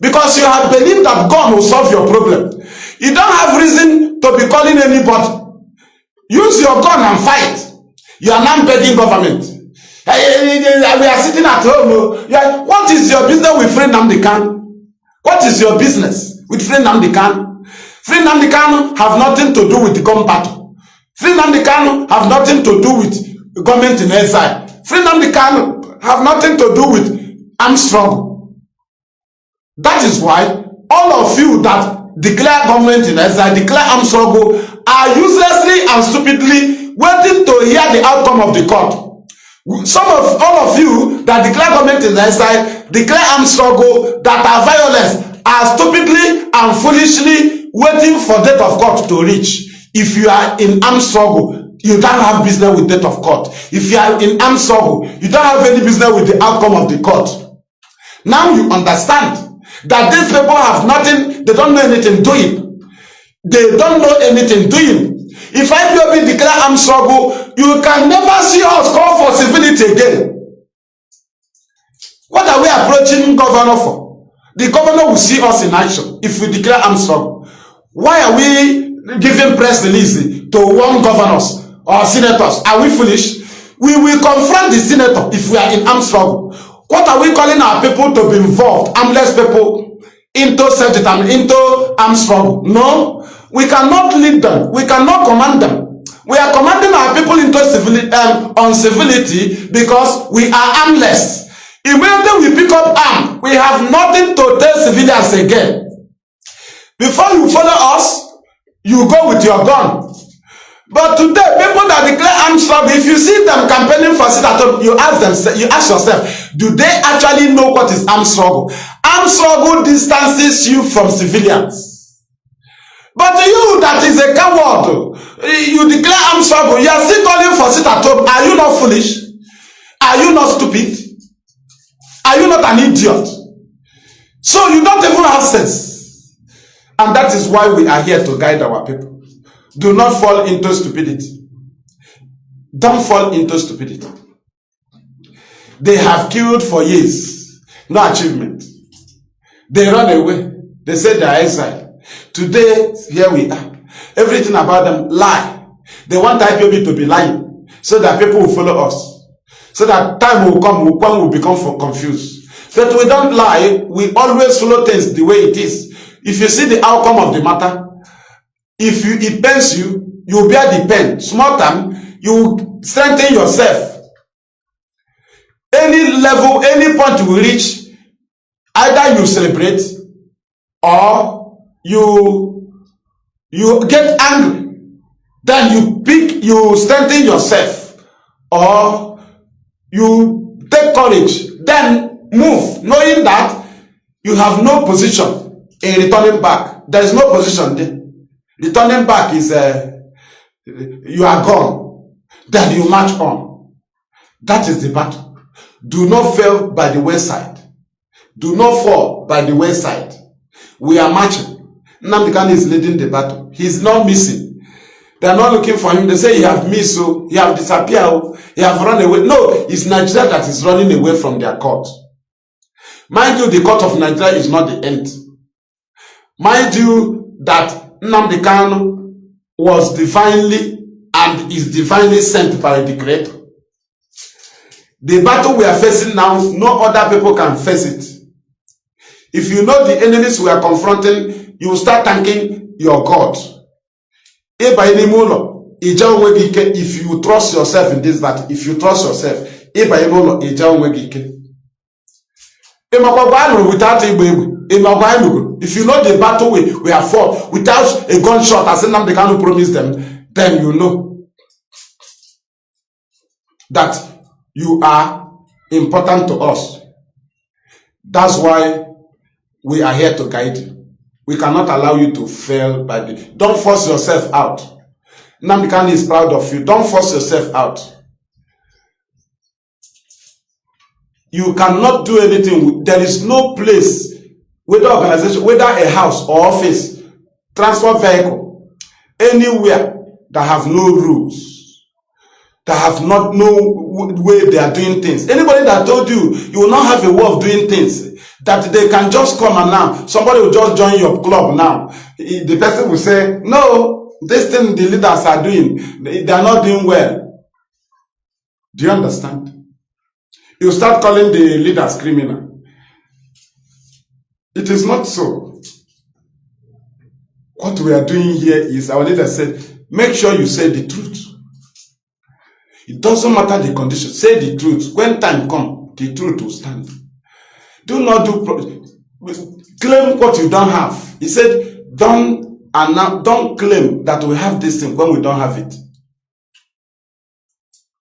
Because you have believed that God will solve your problem. You don't have reason to be calling anybody. Use your gun and fight. You are not begging government. We are sitting at home. What is your business with free Nnamdi Kanu? What is your business with free Nnamdi Kanu? Free Nnamdi Kanu have nothing to do with the gun battle. Free Nnamdi Kanu have nothing to do with government in exile. Free Nnamdi Kanu have nothing to do with armed struggle. That is why all of you that declare government in exile, declare armed struggle, are uselessly and stupidly waiting to hear the outcome of the court. All of you that declare government in exile, declare armed struggle, that are violent, are stupidly and foolishly waiting for date of court to reach. If you are in armed struggle, you don't have business with date of court. If you are in armed struggle, you don't have any business with the outcome of the court. Now you understand that these people have nothing, they don't know anything doing. They don't know anything doing. If IPOB declare armed struggle, you can never see us call for civility again. What are we approaching governor for? The governor will see us in action if we declare armed struggle. Why are we giving press release to warn governors or senators? Are we foolish? We will confront the senator if we are in armed struggle. What are we calling our people to be involved, armless people, into self-determination, into armed struggle? No, we cannot lead them. We cannot command them. We are commanding our people into civility because we are armless. Immediately we pick up arm, we have nothing to tell civilians again. Before you follow us, you go with your gun. But today, people that declare armed struggle, if you see them campaigning for sit at home, you ask yourself, do they actually know what is armed struggle? Armed struggle distances you from civilians. But you that is a coward, you declare armed struggle, you are still calling for sit at home. Are you not foolish? Are you not stupid? Are you not an idiot? So you don't even have sense. And that is why we are here to guide our people. Do not fall into stupidity. Don't fall into stupidity. They have killed for years. No achievement. They run away. They say they are exiled. Today, here we are. Everything about them, lie. They want IPOB to be lying, so that people will follow us. So that time will come, one will become confused. But we don't lie. We always follow things the way it is. If you see the outcome of the matter, if it pains you, you will bear the pain. Small time, you strengthen yourself. Any level, any point you reach, either you celebrate or you get angry. Then you strengthen yourself, or you take courage, then move, knowing that you have no position in returning back. There is no position there. Returning back is you are gone. Then you march on. That is the battle. Do not fail by the wayside. Do not fall by the wayside. We are marching. Nnamdi Kanu is leading the battle. He is not missing. They are not looking for him. They say he have missed, so he have disappeared, he have run away. No, it's Nigeria that is running away from their court. Mind you, the court of Nigeria is not the end. Mind you that Nnamdi Kanu was divinely and is divinely sent by the Creator. The battle we are facing now, no other people can face it. If you know the enemies we are confronting, you will start thanking your God. If you trust yourself in this battle, if you trust yourself, without if you know the battle we have fought without a gunshot, as Nnamdi Kanu promised them, then you know that you are important to us. That's why we are here to guide you. We cannot allow you to fail by the... Don't force yourself out. Nnamdi Kanu is proud of you. Don't force yourself out. You cannot do anything. There is no place, whether organization, whether a house or office, transport vehicle, anywhere that have no rules, that have not no way they are doing things. Anybody that told you, you will not have a way of doing things, that they can just come and now, somebody will just join your club now. The person will say, no, this thing the leaders are doing, they are not doing well. Do you understand? You start calling the leaders criminal. It is not so. What we are doing here is, our leader said, make sure you say the truth. It doesn't matter the condition. Say the truth. When time comes, the truth will stand. Do not claim what you don't have. He said, don't claim that we have this thing when we don't have it.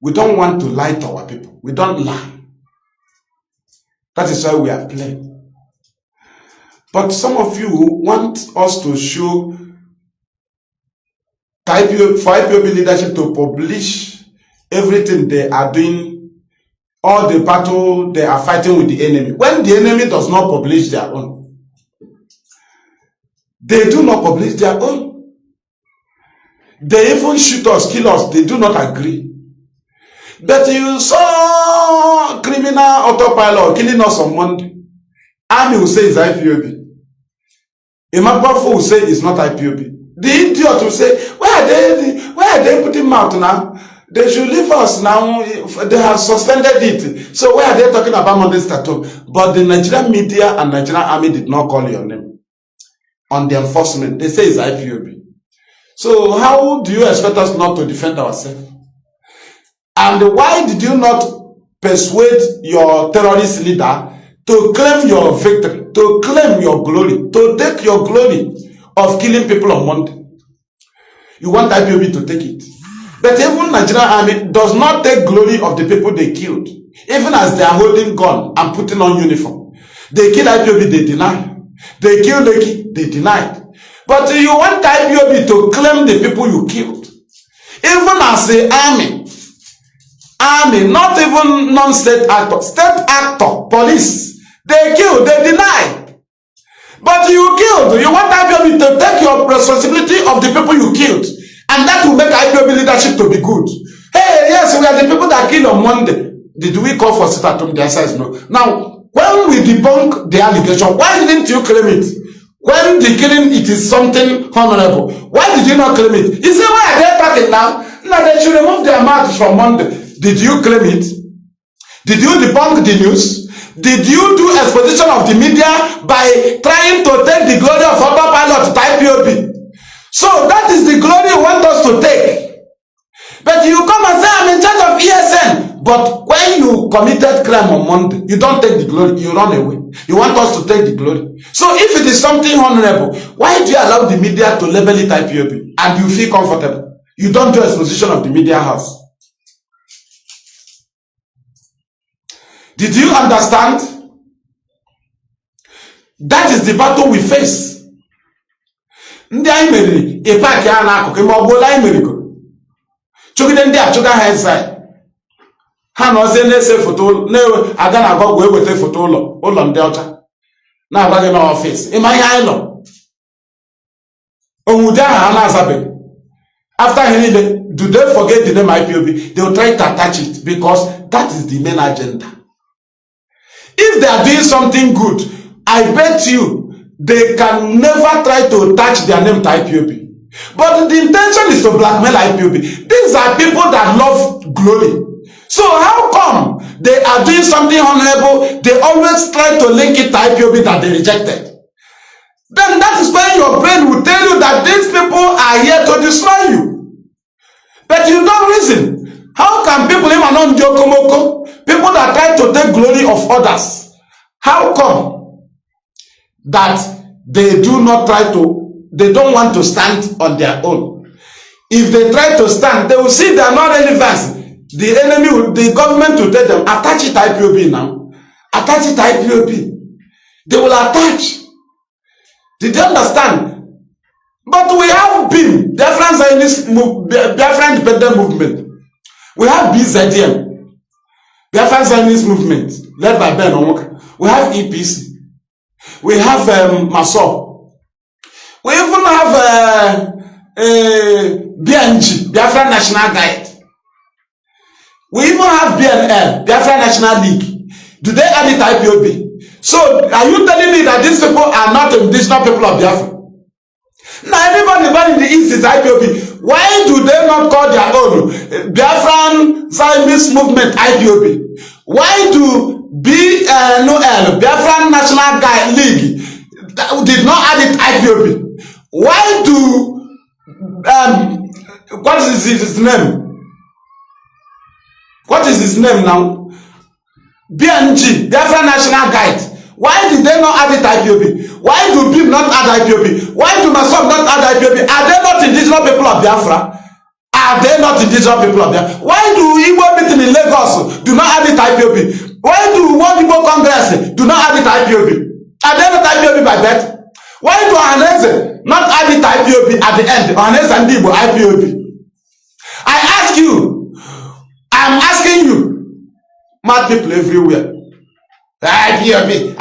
We don't want to lie to our people. We don't lie. That is why we are playing. But some of you want us to show for IPOB leadership to publish everything they are doing, all the battle they are fighting with the enemy. When the enemy does not publish their own, they do not publish their own. They even shoot us, kill us, they do not agree. But you saw criminal autopilot killing us on Monday. Army will say it's IPOB. Imabafo will say it's not IPOB. The idiot will say, where are they putting mouth now? They should leave us now. They have suspended it. So why are they talking about Monday statute? But the Nigerian media and Nigerian army did not call your name on the enforcement. They say it's IPOB. So how do you expect us not to defend ourselves? And why did you not persuade your terrorist leader to claim your victory, to claim your glory, to take your glory of killing people on Monday? You want IPOB to take it. But even Nigerian army does not take glory of the people they killed. Even as they are holding gun and putting on uniform. They killed IPOB, they deny. They killed Leki, they denied. But you want IPOB to claim the people you killed. Even as the army, not even non-state actor, state actor, police, they killed, they deny. But you killed. You want IPOB to take your responsibility of the people you killed. And that will make IPOB leadership to be good. Hey, yes, we are the people that killed on Monday. Did we call for sit-at-home? The answer is no. Now, when we debunk the allegation, why didn't you claim it? When the killing, it is something honorable. Why did you not claim it? You say, why are they talking now? Now they should remove their mouth from Monday. Did you claim it? Did you debunk the news? Did you do exposition of the media by trying to take the glory of autopilot to IPOB? So that is the glory you want us to take. But you come and say, I'm in charge of ESN. But when you committed crime on Monday, you don't take the glory, you run away. You want us to take the glory. So if it is something honorable, why do you allow the media to label it IPOB? And you feel comfortable? You don't do exposition of the media house. Did you understand? That is the battle we face. Ndị anyị meriri ịpaki a n'akụkụ ime ọgbụla anyị merigo chụgide ndị achụga ha inside ha na ozie na-ese foto na-ewe aga na agọgwụ eweta foto ụlọ ndị ọcha na-agba gị n'ọfịs ịma ihe anyị nọ onwude ahụ ha na-azabeghị after ihe niile do they forget the name IPOB? They will try to attach it because that is the main agenda. If they are doing something good, I bet you they can never try to attach their name to IPOB. But the intention is to blackmail IPOB. These are people that love glory. So how come they are doing something honorable? They always try to link it to IPOB that they rejected. Then that is when your brain will tell you that these people are here to destroy you. But you don't reason. How can people even on Jokomoko, people that try to take glory of others, how come that they do not try to, they don't want to stand on their own? If they try to stand, they will see they are not relevant. The enemy, the government will tell them, attach it to IPOB now. Attach it to IPOB. They will attach. Did you understand? But we have been Biafran independent movement. We have BZM, Biafran Zionist movement, led by Ben Omoka. We have EPC. We have Maso. We even have BNG, Biafra National Guide. We even have BNL, Biafra National League. Do they add it to IPOB? So, are you telling me that these people are not indigenous people of Biafra? Now, everybody in the East is IPOB. Why do they not call their own Biafran Zionist movement IPOB? Why do Biafran National Guide League did not add it IPOB? Why do what is his name? What is his name now? BNG, Biafran National Guide. Why did they not add it IPOB? Why do people not add IPOB? Why do myself not add IPOB? Are they not indigenous people of Biafra? Are they not indigenous people of Biafra? Why do Igbo meeting in Lagos do not add it IPOB? Why do one Igbo Congress do not add it IPOB? Are they not IPOB by that? Why do Ohaneze not add it IPOB at the end? Ohaneze and Igbo IPOB. I ask you, I'm asking you, mad people everywhere. IPOB.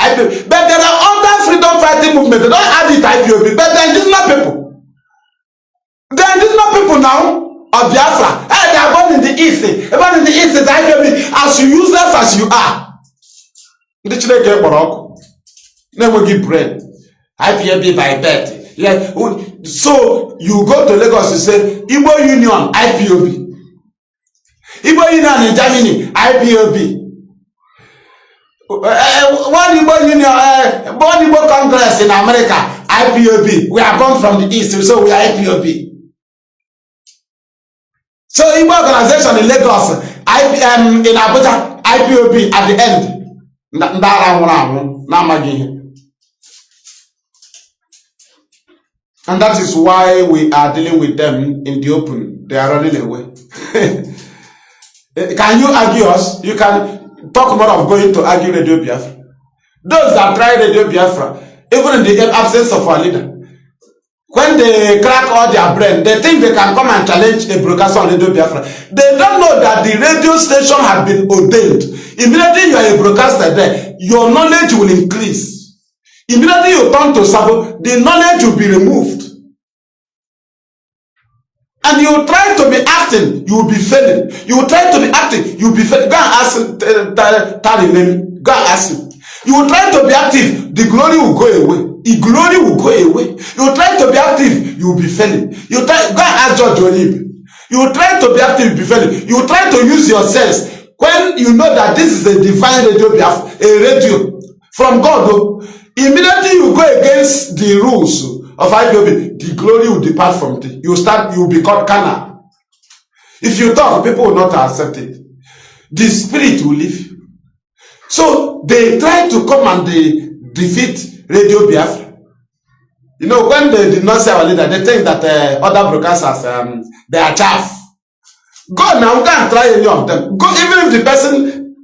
But there are other freedom fighting movements. They don't add it IPOB. But they're indigenous people. They're indigenous people now of Biafra. Hey, they are born in the East. Born in the East is IPOB. As you useless as you are. The children get Morocco. Never give bread. IPOB by birth. Yeah. So you go to Lagos and say Igbo Union IPOB. Igbo Union in Germany IPOB. One Igbo Union, one Igbo Congress in America, IPOB. We are born from the East, so we are IPOB. So Igbo organization in Lagos, in Abuja, IPOB at the end. And that is why we are dealing with them in the open. They are running away. Can you argue us? You can talk more of going to argue Radio Biafra. Those that try Radio Biafra, even in the absence of our leader, when they crack all their brain, they think they can come and challenge a broadcaster on Radio Biafra. They don't know that the radio station has been ordained. Immediately you are a broadcaster there, your knowledge will increase. Immediately you turn to Sabo, the knowledge will be removed. And you try to be acting, you will be failing. You will try to be acting, you will be failing. Go and ask Tari, go and ask him. You will try to be active, the glory will go away. The glory will go away. You will try to be active, you will be failing. You try, go and ask George Olib. You will try to be active, you will be failing. You will try to use your sense when you know that this is a divine radio, a radio from God. Though, immediately you go against the rules of IPOB, the glory will depart from you. You will be called carnal. If you talk, people will not accept it. The spirit will leave you. So they try to come and they defeat Radio Biafra. You know, when they did not say our leader, they think that other broadcasters, they are chaff. Go now, go and try any of them. Go, even if the person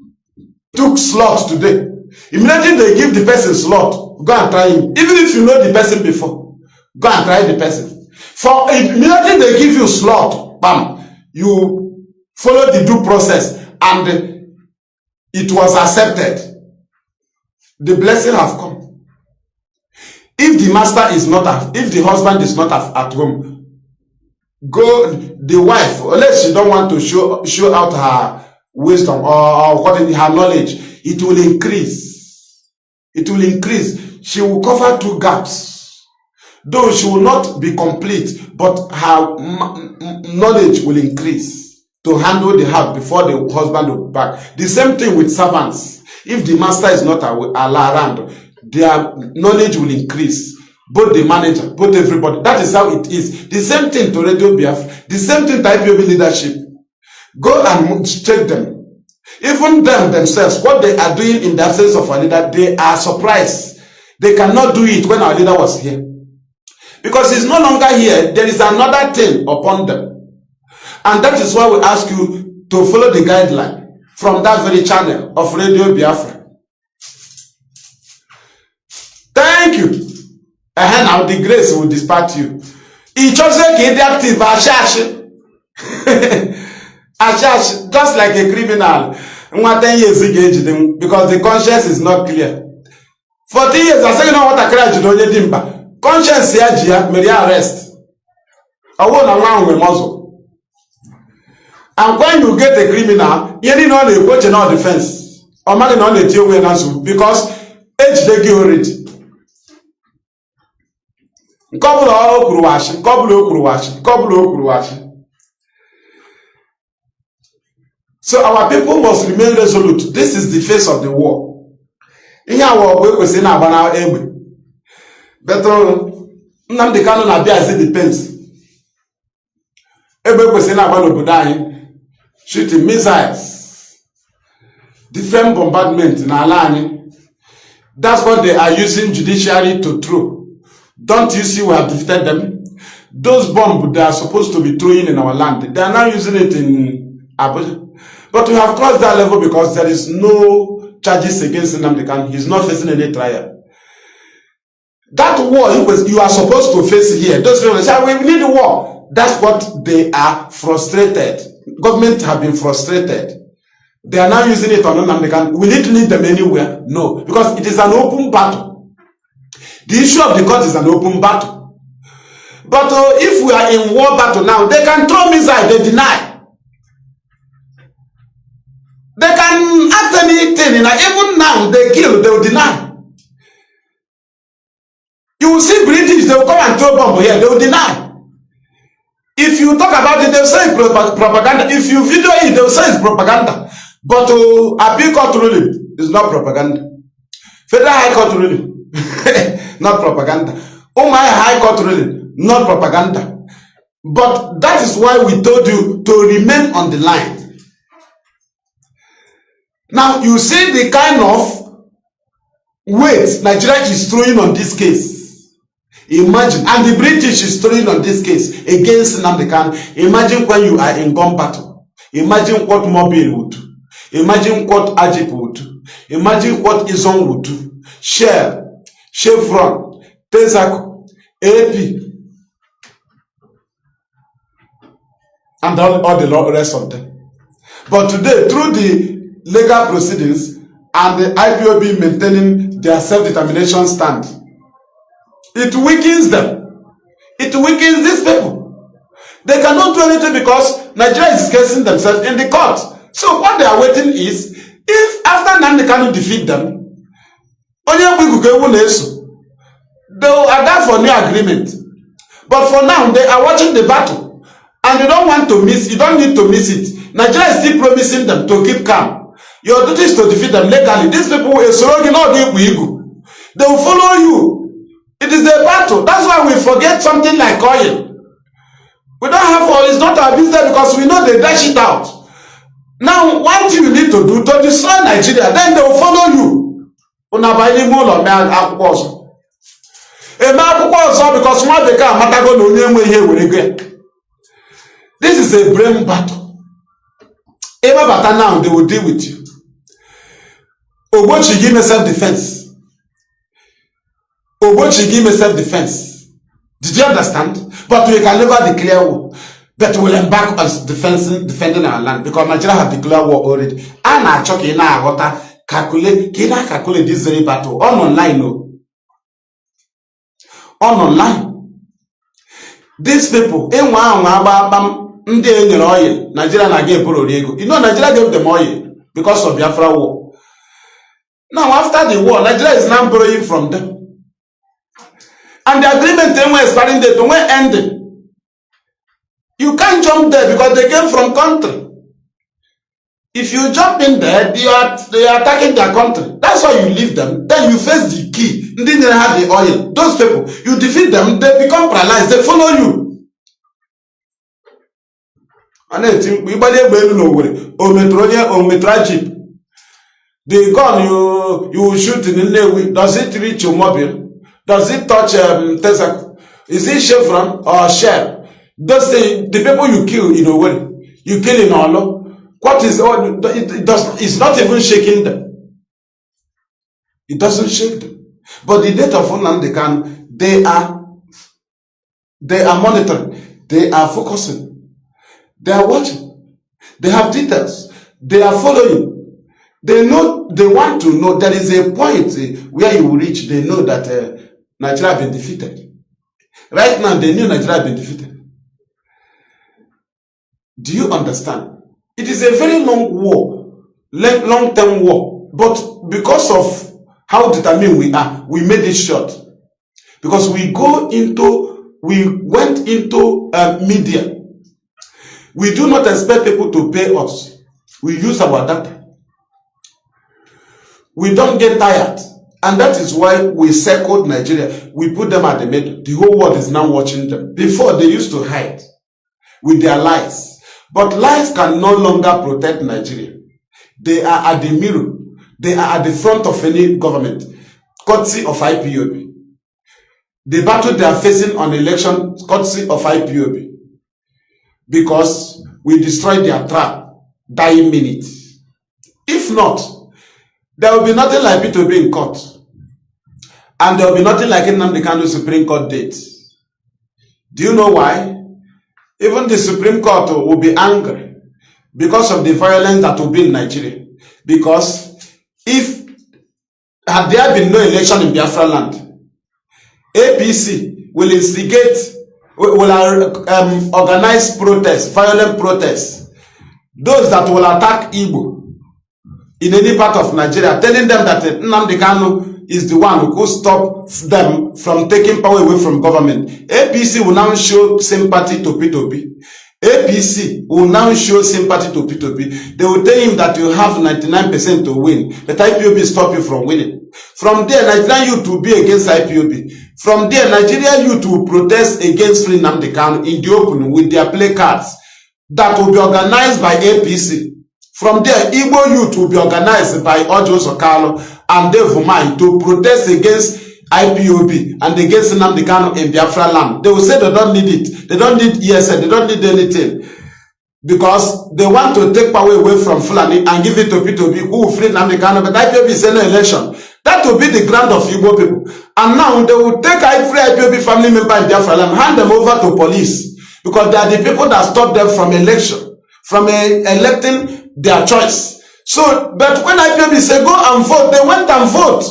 took slot today, immediately they give the person slot, go and try him. Even if you know the person before, go and try the person. For immediately they give you slot, bam, you follow the due process and it was accepted. The blessing have come. If the master is not, if the husband is not at home, go, the wife, unless she don't want to show out her wisdom or what in her knowledge, it will increase. It will increase. She will cover 2 gaps. Though she will not be complete, but her knowledge will increase to handle the house before the husband will be back. The same thing with servants. If the master is not around, their knowledge will increase. Both the manager, both everybody. That is how it is. The same thing to Radio Biafra. The same thing to IPOB leadership. Go and check them. Even them themselves, what they are doing in the absence of our leader, they are surprised. They cannot do it when our leader was here. Because he's no longer here, there is another thing upon them. And that is why we ask you to follow the guideline from that very channel of Radio Biafra. Thank you. And now the grace will dispatch you. He chose to be active, just like a criminal. 10 years ago, because the conscience is not clear. 40 years, I say, you know what I cried, you don't conscience here, may arrest. I won't allow a muzzle. And when you get a criminal, you need not a coach and no defense. Or maybe not a deal with answer because age they give already. So our people must remain resolute. This is the face of the war. But Nnamdi Kanu na bia as it depends. Ebe kwesi na agba obodo anyị shooting missiles, different bombardment na ala anyị. That's what they are using judiciary to throw. Don't you see we have defeated them? Those bombs they are supposed to be throwing in our land, they are now using it in Abuja. But we have crossed that level because there is no charges against Nnamdi Kanu. He's not facing any trial. That war you are supposed to face here. Those people say, we need a war. That's what they are frustrated. Government have been frustrated. They are now using it on Nnamdi Kanu. Will it lead them anywhere? No. Because it is an open battle. The issue of the court is an open battle. But if we are in war battle now, they can throw missiles, they deny. They can act anything. Even now, they kill, they will deny. You will see British, they will come and throw bomb here, they will deny. If you talk about it, they will say it's propaganda. If you video it, they will say it's propaganda. But appeal court ruling is not propaganda. Federal High Court ruling, not propaganda. My High Court ruling, not propaganda. But that is why we told you to remain on the line. Now, you see the kind of weight Nigeria is throwing on this case. Imagine, and the British is throwing on this case against Nnamdi Kanu. Imagine when you are in gun battle. Imagine what Mobile would do. Imagine what Ajip would do. Imagine what Izon would do. Shell, Chevron, Tesaco, AP, and all the rest of them. But today, through the legal proceedings and the IPOB maintaining their self-determination stand, it weakens them. It weakens these people. They cannot do anything because Nigeria is casing themselves in the court. So what they are waiting is, if after Nnamdi Kanu defeat them, they will adapt for new agreement. But for now, they are watching the battle. And you don't want to miss, you don't need to miss it. Nigeria is still promising them to keep calm. Your duty is to defeat them legally. These people they will follow you. It is a battle. That's why we forget something like oil. We don't have oil. It's not our business because we know they dash it out. Now, one thing you need to do to destroy Nigeria, then they will follow you. Because this is a brain battle. Ever better now, they will deal with you. Obochi give me self-defense. Obochi give me self-defense. Did you understand? But we can never declare war. But we will embark on defending our land because Nigeria have declared war already. And I check in our calculate this very battle online. No. Online. These people, Nigeria na gave Ego. You know, Nigeria gave them oil because of Biafra war. Now, after the war, Nigeria is now borrowing from them. And the agreement when expiring date, when ending. You can't jump there because they came from country. If you jump in there, they are attacking their country. That's why you leave them. Then you face the key. Then they have the oil. Those people, you defeat them, they become paralyzed. They follow you. And then we the gun you shoot in the Navy, does it reach your mobile? Does it touch Tesaco? Is it Chevron or Shell? Does the people you kill in a way, you kill in Olo? What is it's not even shaking them. It doesn't shake them. But the date of Nnamdi Kanu, they are monitoring, they are focusing, they are watching, they have details, they are following. They know, they want to know. There is a point where you will reach. They know that Nigeria has been defeated. Right now, they knew Nigeria has been defeated. Do you understand? It is a very long war, long-term war. But because of how determined we are, we made it short. Because we went into media. We do not expect people to pay us. We use our data. We don't get tired. And that is why we circled Nigeria. We put them at the middle. The whole world is now watching them. Before, they used to hide with their lies. But lies can no longer protect Nigeria. They are at the mirror. They are at the front of any government, courtesy of IPOB. The battle they are facing on election, courtesy of IPOB. Because we destroyed their trap, dying minutes. If not, there will be nothing like it to be in court. And there will be nothing like Nnamdi Kanu Supreme Court date. Do you know why? Even the Supreme Court will be angry because of the violence that will be in Nigeria. Because had there been no election in Biafra land, APC will instigate, will organize protests, violent protests. Those that will attack Igbo in any part of Nigeria, telling them that Nnamdi Kanu is the one who could stop them from taking power away from government. APC will now show sympathy to P2P. APC will now show sympathy to P2P. They will tell him that you have 99% to win. That IPOB stop you from winning. From there, Nigerian youth will be against IPOB. From there, Nigerian youth will protest against free Nnamdi Kanu in the open with their placards that will be organized by APC. From there, Igbo youth will be organized by Ojo Sokalo and Devumai to protest against IPOB and against Nnamdi Kanu in Biafra land. They will say they don't need it. They don't need ESN. They don't need anything. Because they want to take power away from Fulani and give it to P2B who will free Nnamdi Kanu. But IPOB is in an election. That will be the grant of Igbo people. And now they will take every IPOB family member in Biafra land, hand them over to police. Because they are the people that stop them from election, from electing their choice. So, but when IPOB say go and vote, they went and vote.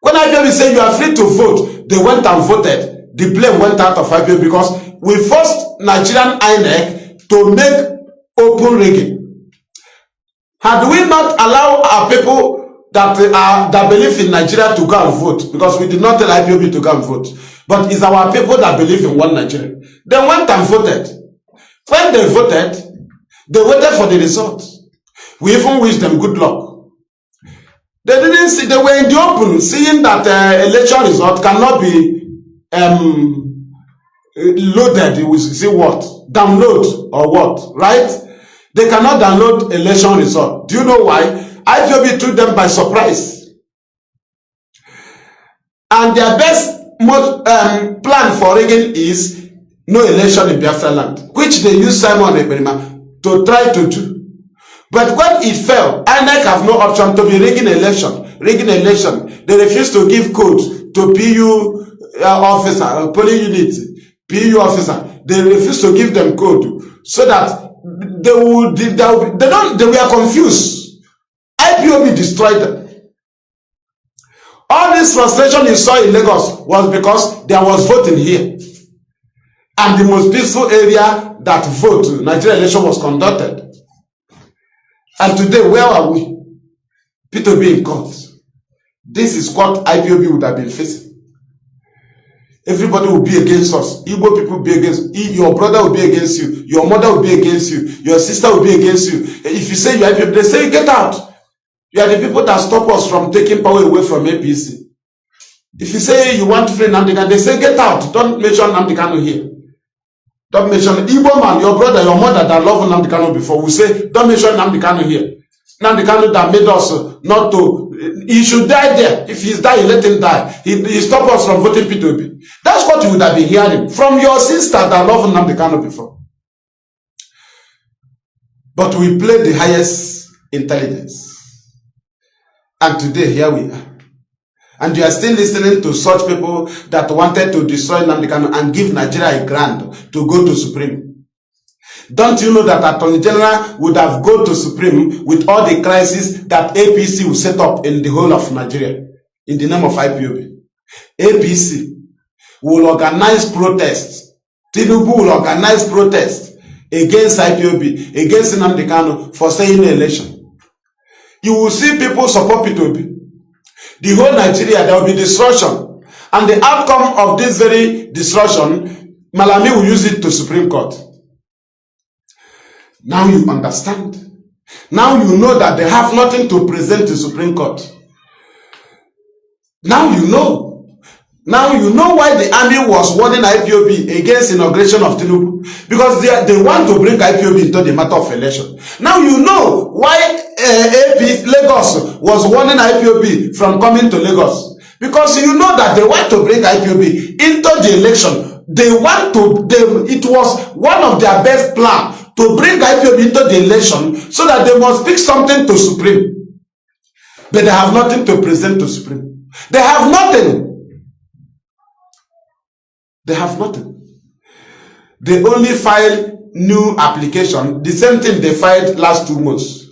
When IPOB say you are free to vote, they went and voted. The blame went out of IPOB because we forced Nigerian INEC to make open rigging. Had we not allowed our people that believe in Nigeria to go and vote, because we did not tell IPOB to go and vote, but it's our people that believe in one Nigeria. They went and voted. When they voted, they waited for the results. We even wish them good luck. They didn't see, they were in the open, seeing that election result cannot be loaded with, see what? Download or what, right? They cannot download election result. Do you know why? IPOB took them by surprise. And their best plan for rigging is no election in Biafra land, which they used Simon Ekperima to try to do. But when it failed, INEC have no option to be rigging election. They refuse to give code to PU officer, polling unit, PU officer. They refuse to give them code so that they were confused. IPOB destroyed them. All this frustration you saw in Lagos was because there was voting here. And the most peaceful area that vote, Nigeria election was conducted. And today, where are we? P2B in court. This is what IPOB would have been facing. Everybody will be against us. Igbo people will be against you. Your brother will be against you. Your mother will be against you. Your sister will be against you. If you say you are IPOB, they say get out. You are the people that stop us from taking power away from APC. If you say you want to free Nnamdi Kanu, they say get out. Don't mention Nnamdi Kanu here. Don't mention Igbo man, your brother, your mother that love Nnamdi Kanu before. We say, don't mention Nnamdi Kanu here. Nnamdi Kanu that made us not to, he should die there. If he's dying, let him die. He stopped us from voting P2B. That's what you would have been hearing from your sister that love Nnamdi Kanu before. But we played the highest intelligence. And today, here we are. And you are still listening to such people that wanted to destroy Nnamdi Kanu and give Nigeria a grant to go to Supreme. Don't you know that Attorney General would have gone to Supreme with all the crises that APC will set up in the whole of Nigeria in the name of IPOB? APC will organize protests. Tinubu will organize protests against IPOB, against Nnamdi Kanu for saying the election. You will see people support P2B. The whole Nigeria, there will be destruction. And the outcome of this very destruction, Malami will use it to Supreme Court. Now you understand. Now you know that they have nothing to present to Supreme Court. Now you know. Now you know why the army was warning IPOB against inauguration of Tinubu. Because they want to bring IPOB into the matter of election. Now you know why Lagos was warning IPOB from coming to Lagos. Because you know that they want to bring IPOB into the election. It was one of their best plans to bring IPOB into the election so that they must speak something to Supreme. But they have nothing to present to Supreme. They have nothing. They have nothing. They only file new application. The same thing they filed last 2 months.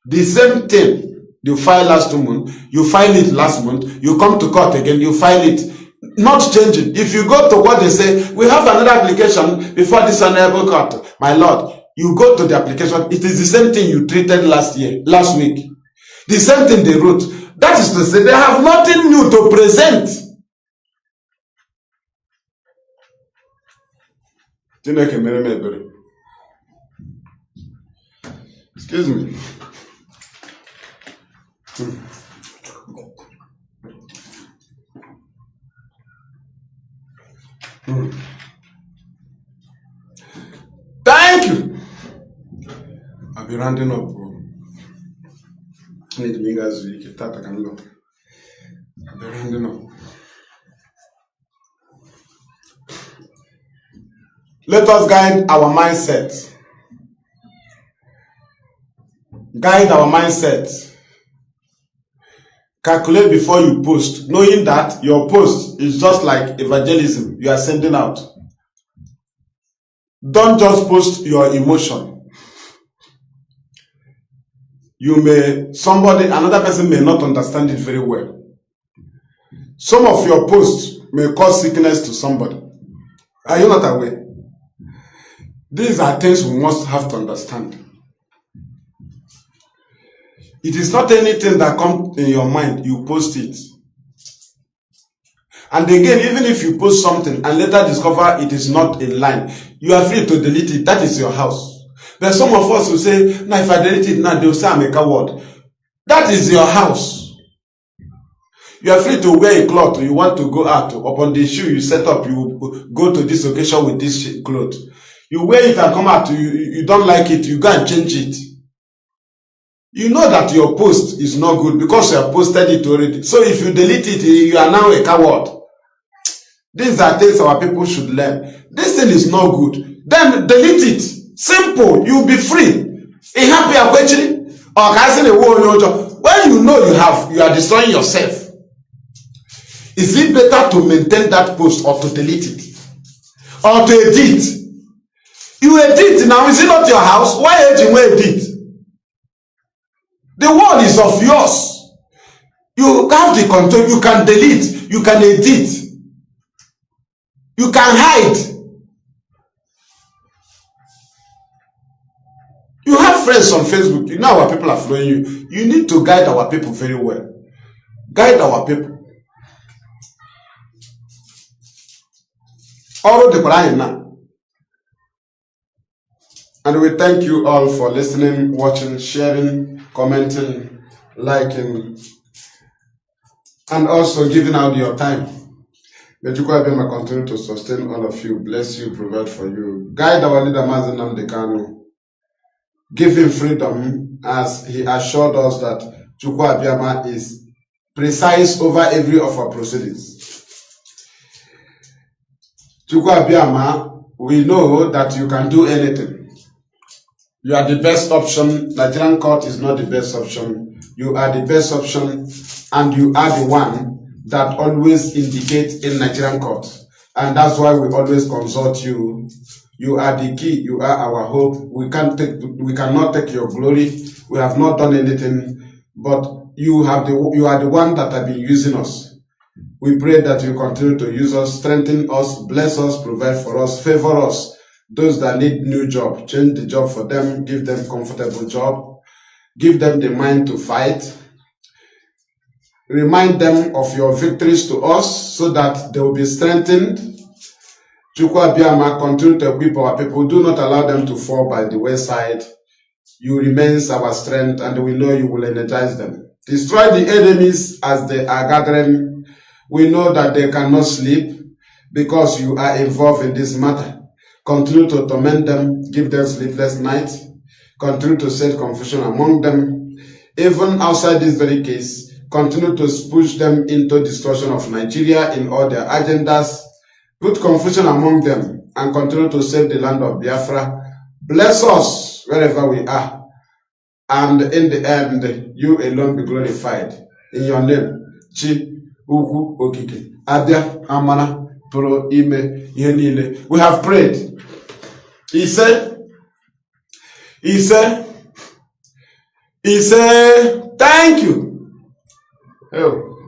The same thing you filed last 2 months. You file it last month. You come to court again. You file it. Not changing. If you go to what they say, we have another application before this honorable court. My lord, you go to the application. It is the same thing you treated last week. The same thing they wrote. That is to say, they have nothing new to present. Excuse me. Thank you. I'll be rounding up. I need to make us week. I'll be rounding up. Let us guide our mindset. Guide our mindset. Calculate before you post, knowing that your post is just like evangelism you are sending out. Don't just post your emotion. Another person may not understand it very well. Some of your posts may cause sickness to somebody. Are you not aware? These are things we must have to understand. It is not anything that comes in your mind, you post it. And again, even if you post something and later discover it is not in line, you are free to delete it. That is your house. But some of us will say, now if I delete it now, they will say I'm a coward. That is your house. You are free to wear a cloth you want to go out. Upon the shoe you set up, you go to this occasion with this cloth. You wear it and come out, you don't like it, you go and change it. You know that your post is not good because you have posted it already. So if you delete it, you are now a coward. These are things our people should learn. This thing is not good. Then delete it. Simple. You'll be free. When you know you are destroying yourself, is it better to maintain that post or to delete it? Or to edit? You edit now, is it not your house? Why edit? The world is of yours. You have the control. You can delete. You can edit. You can hide. You have friends on Facebook. You know our people are following you. You need to guide our people very well. Guide our people. All the Quran now. And we thank you all for listening, watching, sharing, commenting, liking, and also giving out your time. May Chukwuabiyama continue to sustain all of you, bless you, provide for you. Guide our leader Mazi Nnamdi Kanu. Give him freedom as he assured us that Chukwuabiyama is precise over every of our proceedings. Chukwuabiyama, we know that you can do anything. You are the best option. Nigerian court is not the best option. You are the best option, and you are the one that always indicate in Nigerian court. And that's why we always consult you. You are the key. You are our hope. We cannot take your glory. We have not done anything, but you are the one that have been using us. We pray that you continue to use us, strengthen us, bless us, provide for us, favor us. Those that need new job, change the job for them, give them comfortable job, give them the mind to fight. Remind them of your victories to us so that they will be strengthened. Chukwuabiyama, continue to equip our people. Do not allow them to fall by the wayside. You remain our strength, and we know you will energize them. Destroy the enemies as they are gathering. We know that they cannot sleep because you are involved in this matter. Continue to torment them, give them sleepless nights. Continue to set confusion among them. Even outside this very case, continue to push them into destruction of Nigeria in all their agendas. Put confusion among them and continue to save the land of Biafra. Bless us wherever we are. And in the end, you alone be glorified. In your name, Chi Uku Okike. Abia Amana Pro Ime Yenile. We have prayed. He said, thank you. Oh,